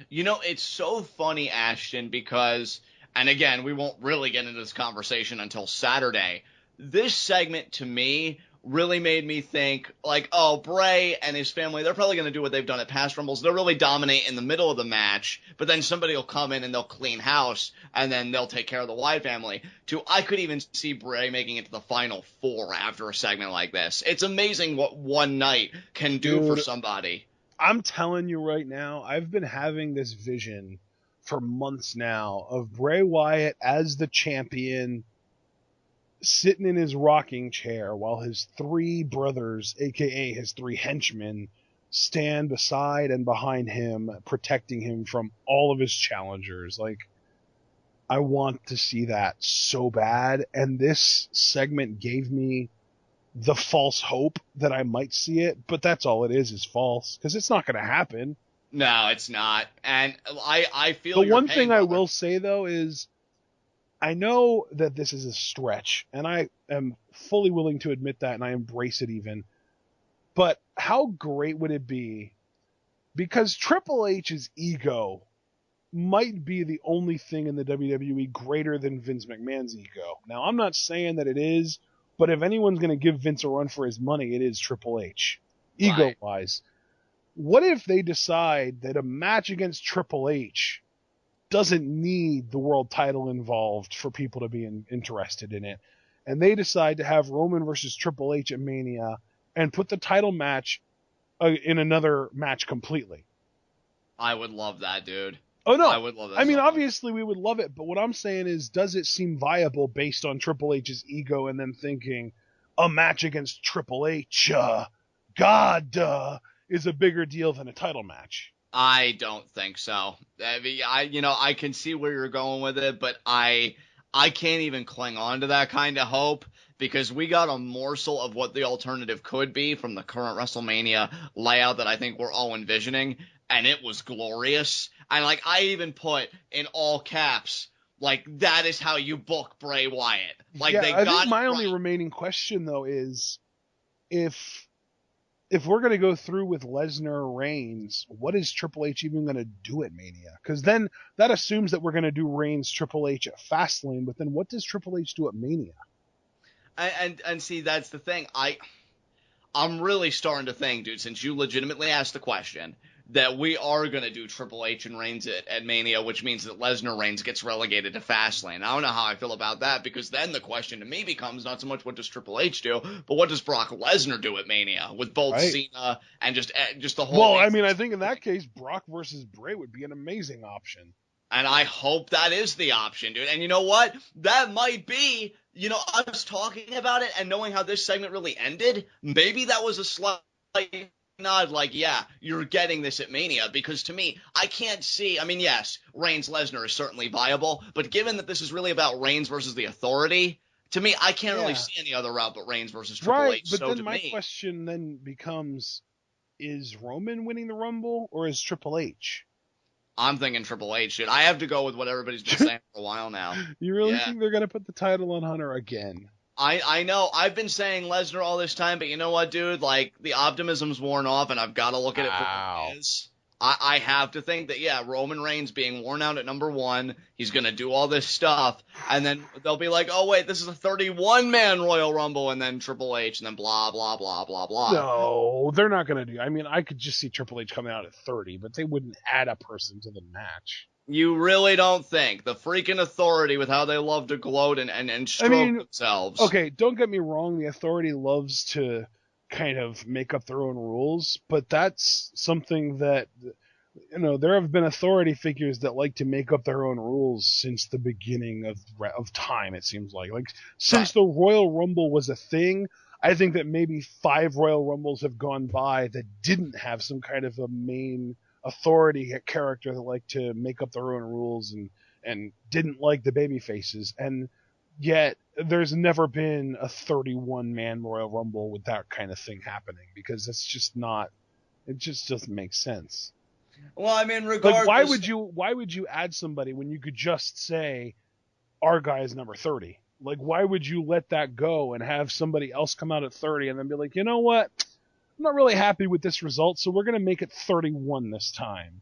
It's so funny, Ashton, because, and again, we won't really get into this conversation until Saturday. This segment, to me, really made me think, like, oh, Bray and his family, they're probably going to do what they've done at past Rumbles. They'll really dominate in the middle of the match, but then somebody will come in and they'll clean house, and then they'll take care of the Wyatt family. I could even see Bray making it to the final 4 after a segment like this. It's amazing what one night can do for somebody. I'm telling you right now, I've been having this vision for months now of Bray Wyatt as the champion, sitting in his rocking chair while his 3 brothers, aka his 3 henchmen, stand beside and behind him, protecting him from all of his challengers. Like, I want to see that so bad, and this segment gave me the false hope that I might see it, but that's all it is false, because it's not going to happen. No, it's not. And I feel the one thing I will say, though, is I know that this is a stretch, and I am fully willing to admit that, and I embrace it even. But how great would it be? Because Triple H's ego might be the only thing in the WWE greater than Vince McMahon's ego. Now, I'm not saying that it is, but if anyone's going to give Vince a run for his money, it is Triple H, ego-wise. What if they decide that a match against Triple H doesn't need the world title involved for people to be interested in it, and they decide to have Roman versus Triple H at Mania and put the title match in another match completely? I would love that, dude. Oh, no. I would love that. I mean, obviously we would love it, but what I'm saying is, does it seem viable based on Triple H's ego and them thinking a match against Triple H, is a bigger deal than a title match? I don't think so. I mean, I can see where you're going with it, but I can't even cling on to that kind of hope, because we got a morsel of what the alternative could be from the current WrestleMania layout that I think we're all envisioning, and it was glorious. And like, I even put in all caps, like, that is how you book Bray Wyatt. Like, yeah, they I got think my it only right. remaining question, though, is if we're going to go through with Lesnar Reigns, what is Triple H even going to do at Mania? Because then that assumes that we're going to do Reigns Triple H at Fastlane, but then what does Triple H do at Mania? And see, that's the thing. I'm really starting to think, dude, since you legitimately asked the question, that we are going to do Triple H and Reigns at Mania, which means that Lesnar Reigns gets relegated to Fastlane. I don't know how I feel about that, because then the question to me becomes not so much what does Triple H do, but what does Brock Lesnar do at Mania with both Cena and just the whole... Well, I mean, I think in that case, Brock versus Bray would be an amazing option. And I hope that is the option, dude. And you know what? That might be, us talking about it and knowing how this segment really ended, maybe that was a slight nod, like, yeah, you're getting this at Mania, because to me, I can't see, I mean, yes, Reigns-Lesnar is certainly viable, but given that this is really about Reigns versus the Authority, to me, I can't really see any other route but Reigns versus Triple H. But then my question then becomes, is Roman winning the Rumble, or is Triple H? I'm thinking Triple H, dude. I have to go with what everybody's been saying for a while now. You really think they're going to put the title on Hunter again? I know. I've been saying Lesnar all this time, but you know what, dude? Like, the optimism's worn off, and I've got to look at it for what it is. I have to think that, yeah, Roman Reigns being worn out at number 1, he's going to do all this stuff, and then they'll be like, oh, wait, this is a 31-man Royal Rumble, and then Triple H, and then blah, blah, blah, blah, blah. No, they're not going to do. I mean, I could just see Triple H coming out at 30, but they wouldn't add a person to the match. You really don't think? The freaking Authority, with how they love to gloat and stroke themselves. Okay, don't get me wrong, the Authority loves to kind of make up their own rules, but that's something that, there have been Authority figures that like to make up their own rules since the beginning of time, it seems like. Like, since the Royal Rumble was a thing, I think that maybe 5 Royal Rumbles have gone by that didn't have some kind of a main Authority character that liked to make up their own rules and didn't like the baby faces, and yet there's never been a 31-man Royal Rumble with that kind of thing happening, because that's just not, it just doesn't make sense. Well, I mean, regardless, like, why would you add somebody when you could just say our guy is number 30? Like, why would you let that go and have somebody else come out at 30 and then be like, you know what, I'm not really happy with this result, so we're going to make it 31 this time.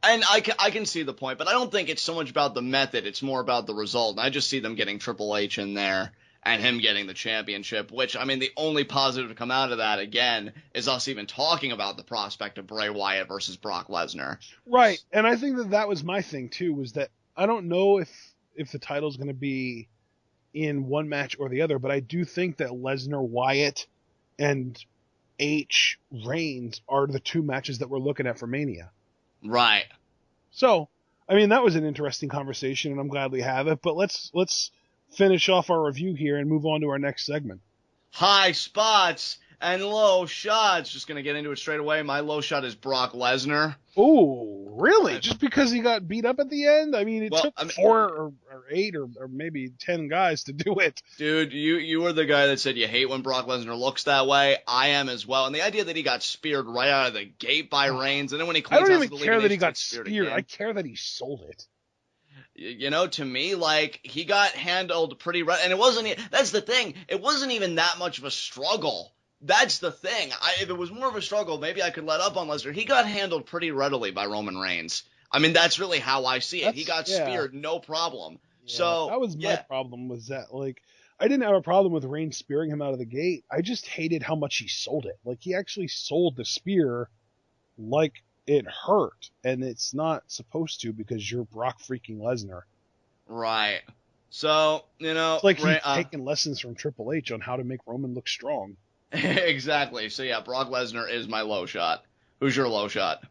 And I can see the point, but I don't think it's so much about the method. It's more about the result. And I just see them getting Triple H in there and him getting the championship, which, I mean, the only positive to come out of that, again, is us even talking about the prospect of Bray Wyatt versus Brock Lesnar. Right, and I think that was my thing, too, was that I don't know if the title's going to be in one match or the other, but I do think that Lesnar, Wyatt, and H, Reigns are the two matches that we're looking at for Mania. Right. So, I mean, that was an interesting conversation, and I'm glad we have it, but let's finish off our review here and move on to our next segment. High spots and low shots. Just going to get into it straight away. My low shot is Brock Lesnar. Oh, really? Just because he got beat up at the end? I mean, it took 4 or 8 or maybe 10 guys to do it. Dude, you were the guy that said you hate when Brock Lesnar looks that way. I am as well. And the idea that he got speared right out of the gate by Reigns, and then when he cleans I don't house even with the care lead, that he got speared. speared. I care that he sold it. You know, to me, like, he got handled pretty right. And it wasn't, that's the thing, it wasn't even that much of a struggle. That's the thing. If it was more of a struggle, maybe I could let up on Lesnar. He got handled pretty readily by Roman Reigns. I mean, that's really how I see it. He got speared, no problem. Yeah, So that was my problem, was that, like, I didn't have a problem with Reigns spearing him out of the gate. I just hated how much he sold it. Like, he actually sold the spear like it hurt, and it's not supposed to because you're Brock freaking Lesnar. Right. So, you know, it's like he's taking lessons from Triple H on how to make Roman look strong. Exactly. So yeah, Brock Lesnar is my low shot. Who's your low shot?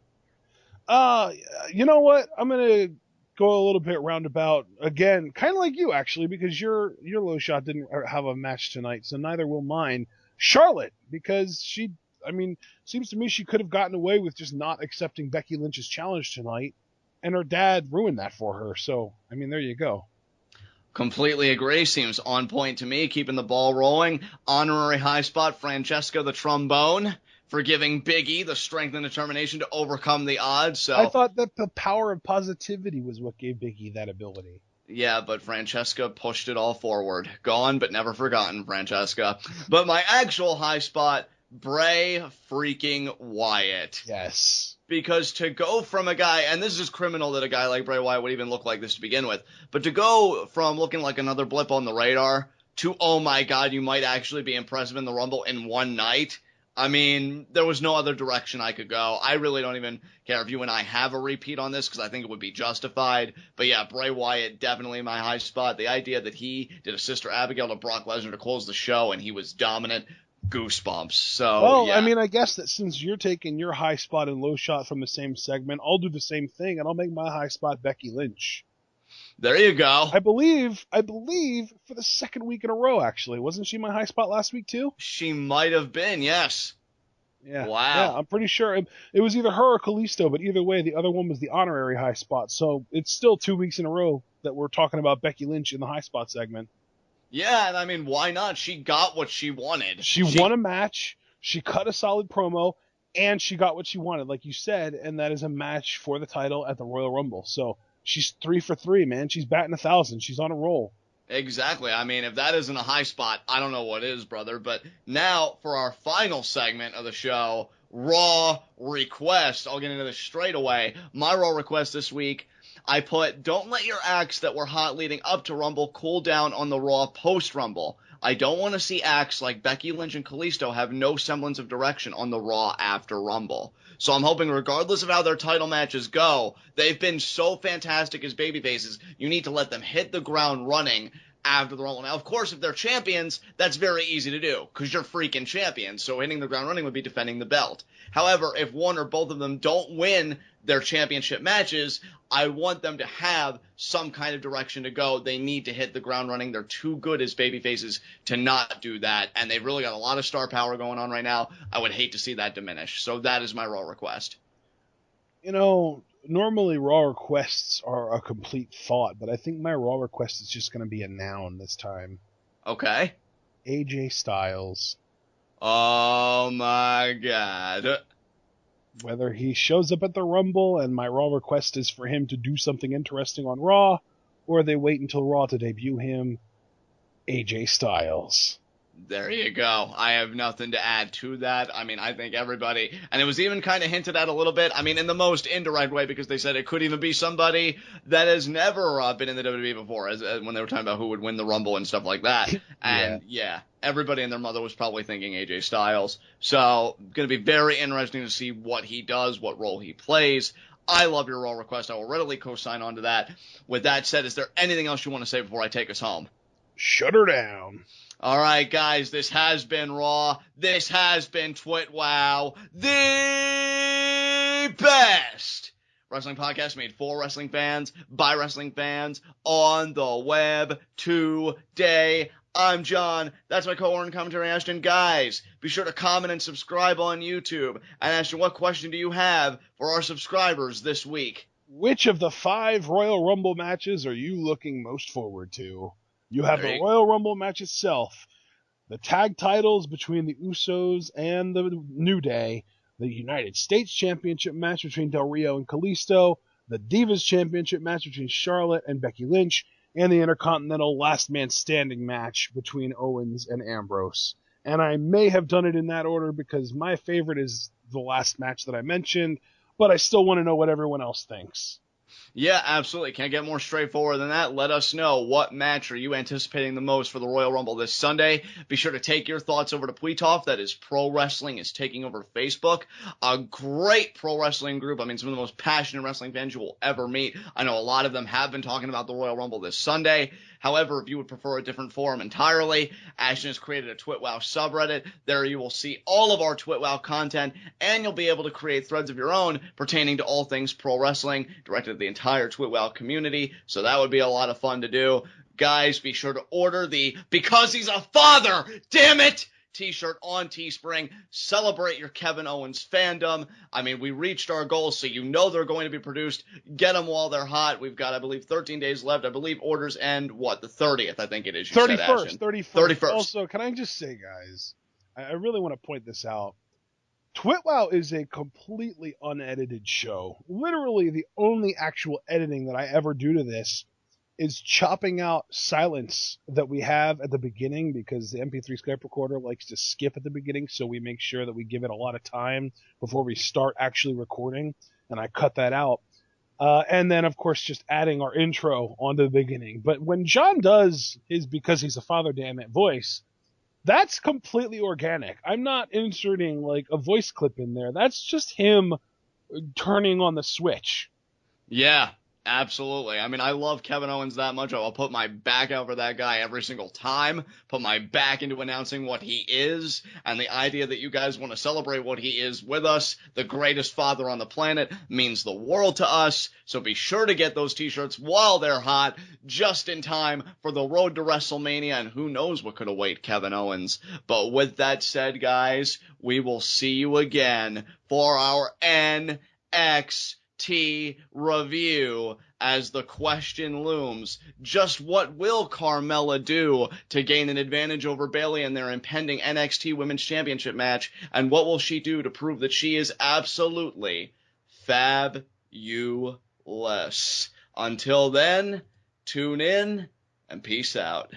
You know what? I'm gonna go a little bit roundabout again, kind of like you actually, because your low shot didn't have a match tonight, so neither will mine. Charlotte, because seems to me she could have gotten away with just not accepting Becky Lynch's challenge tonight, and her dad ruined that for her. So, I mean, there you go. Completely agree. Seems on point to me, keeping the ball rolling. Honorary high spot, Francesca the Trombone, for giving Big E the strength and determination to overcome the odds. So I thought that the power of positivity was what gave Big E that ability. Yeah, but Francesca pushed it all forward. Gone, but never forgotten, Francesca. But my actual high spot, Bray freaking Wyatt. Yes. Because to go from a guy, and this is criminal that a guy like Bray Wyatt would even look like this to begin with, but to go from looking like another blip on the radar to, oh my god, you might actually be impressive in the Rumble in one night. I mean, there was no other direction I could go. I really don't even care if you and I have a repeat on this because I think it would be justified. But yeah, Bray Wyatt, definitely my high spot. The idea that he did a Sister Abigail to Brock Lesnar to close the show and he was dominant, goosebumps. So, well, yeah. I mean, I guess that since you're taking your high spot and low shot from the same segment, I'll do the same thing and I'll make my high spot Becky Lynch. There you go. I believe for the second week in a row, actually. Wasn't she my high spot last week, too? She might have been, yes. Yeah. Wow. Yeah, I'm pretty sure. It was either her or Kalisto, but either way, the other one was the honorary high spot. So it's still 2 weeks in a row that we're talking about Becky Lynch in the high spot segment. Yeah, and I mean, why not? She got what she wanted. She won a match, she cut a solid promo, and she got what she wanted, like you said, and that is a match for the title at the Royal Rumble. So she's 3 for 3, man. She's batting 1,000. She's on a roll. Exactly. I mean, if that isn't a high spot, I don't know what is, brother. But now for our final segment of the show, Raw Request. I'll get into this straight away. My Raw Request this week, I put, don't let your acts that were hot leading up to Rumble cool down on the Raw post-Rumble. I don't want to see acts like Becky Lynch and Kalisto have no semblance of direction on the Raw after Rumble. So I'm hoping regardless of how their title matches go, they've been so fantastic as babyfaces, you need to let them hit the ground running after the Rumble. Now, of course, if they're champions, that's very easy to do, because you're freaking champions, so hitting the ground running would be defending the belt. However, if one or both of them don't win their championship matches, I want them to have some kind of direction to go. They need to hit the ground running. They're too good as babyfaces to not do that, and they've really got a lot of star power going on right now. I would hate to see that diminish. So that is my Raw request. You know, normally Raw requests are a complete thought, but I think my Raw request is just going to be a noun this time. Okay. AJ Styles. Oh my god. Whether he shows up at the Rumble and my Raw request is for him to do something interesting on Raw, or they wait until Raw to debut him, AJ Styles. There you go. I have nothing to add to that. I mean, I think everybody, and it was even kind of hinted at a little bit, I mean, in the most indirect way, because they said it could even be somebody that has never been in the WWE before, as when they were talking about who would win the Rumble and stuff like that. And yeah, everybody and their mother was probably thinking AJ Styles. So, going to be very interesting to see what he does, what role he plays. I love your Raw request. I will readily co-sign on to that. With that said, is there anything else you want to say before I take us home? Shut her down. All right, guys, this has been Raw. This has been TWitWoW, the best wrestling podcast made for wrestling fans, by wrestling fans, on the web today. I'm John. That's my co-owner and commentary, Ashton. Guys, be sure to comment and subscribe on YouTube. And Ashton, what question do you have for our subscribers this week? Which of the 5 Royal Rumble matches are you looking most forward to? You have the Royal Rumble match itself, the tag titles between the Usos and the New Day, the United States Championship match between Del Rio and Kalisto, the Divas Championship match between Charlotte and Becky Lynch, and the Intercontinental Last Man Standing match between Owens and Ambrose. And I may have done it in that order because my favorite is the last match that I mentioned, but I still want to know what everyone else thinks. Yeah, absolutely. Can't get more straightforward than that. Let us know, what match are you anticipating the most for the Royal Rumble this Sunday. Be sure to take your thoughts over to Pwetoff. That is Pro Wrestling is taking over Facebook. A great pro wrestling group. I mean, some of the most passionate wrestling fans you will ever meet. I know a lot of them have been talking about the Royal Rumble this Sunday. However, if you would prefer a different forum entirely, Ashton has created a TWitWoW subreddit. There you will see all of our TWitWoW content, and you'll be able to create threads of your own pertaining to all things pro wrestling, directed at the entire TWitWoW community. So that would be a lot of fun to do. Guys, be sure to order the Because He's a Father, damn it, t-shirt on Teespring. Celebrate your Kevin Owens fandom. I mean, we reached our goals, so you know they're going to be produced. Get them while they're hot. We've got, I believe, 13 days left. I believe orders end, the 30th, I think it is. 31st. Also, can I just say, guys, I really want to point this out. TWitWoW is a completely unedited show. Literally, the only actual editing that I ever do to this is chopping out silence that we have at the beginning, because the MP3 Skype recorder likes to skip at the beginning, so we make sure that we give it a lot of time before we start actually recording, and I cut that out. And then, of course, just adding our intro onto the beginning. But when John does his Because He's a Father Damn It voice, that's completely organic. I'm not inserting like a voice clip in there. That's just him turning on the switch. Yeah. Absolutely. I mean, I love Kevin Owens that much. I'll put my back out for that guy every single time, put my back into announcing what he is, and the idea that you guys want to celebrate what he is with us, the greatest father on the planet, means the world to us. So be sure to get those t-shirts while they're hot, just in time for the road to WrestleMania, and who knows what could await Kevin Owens. But with that said, guys, we will see you again for our NXT review, as the question looms, just what will Carmella do to gain an advantage over Bayley in their impending NXT Women's Championship match, and what will she do to prove that she is absolutely fabulous? Until then, tune in and peace out.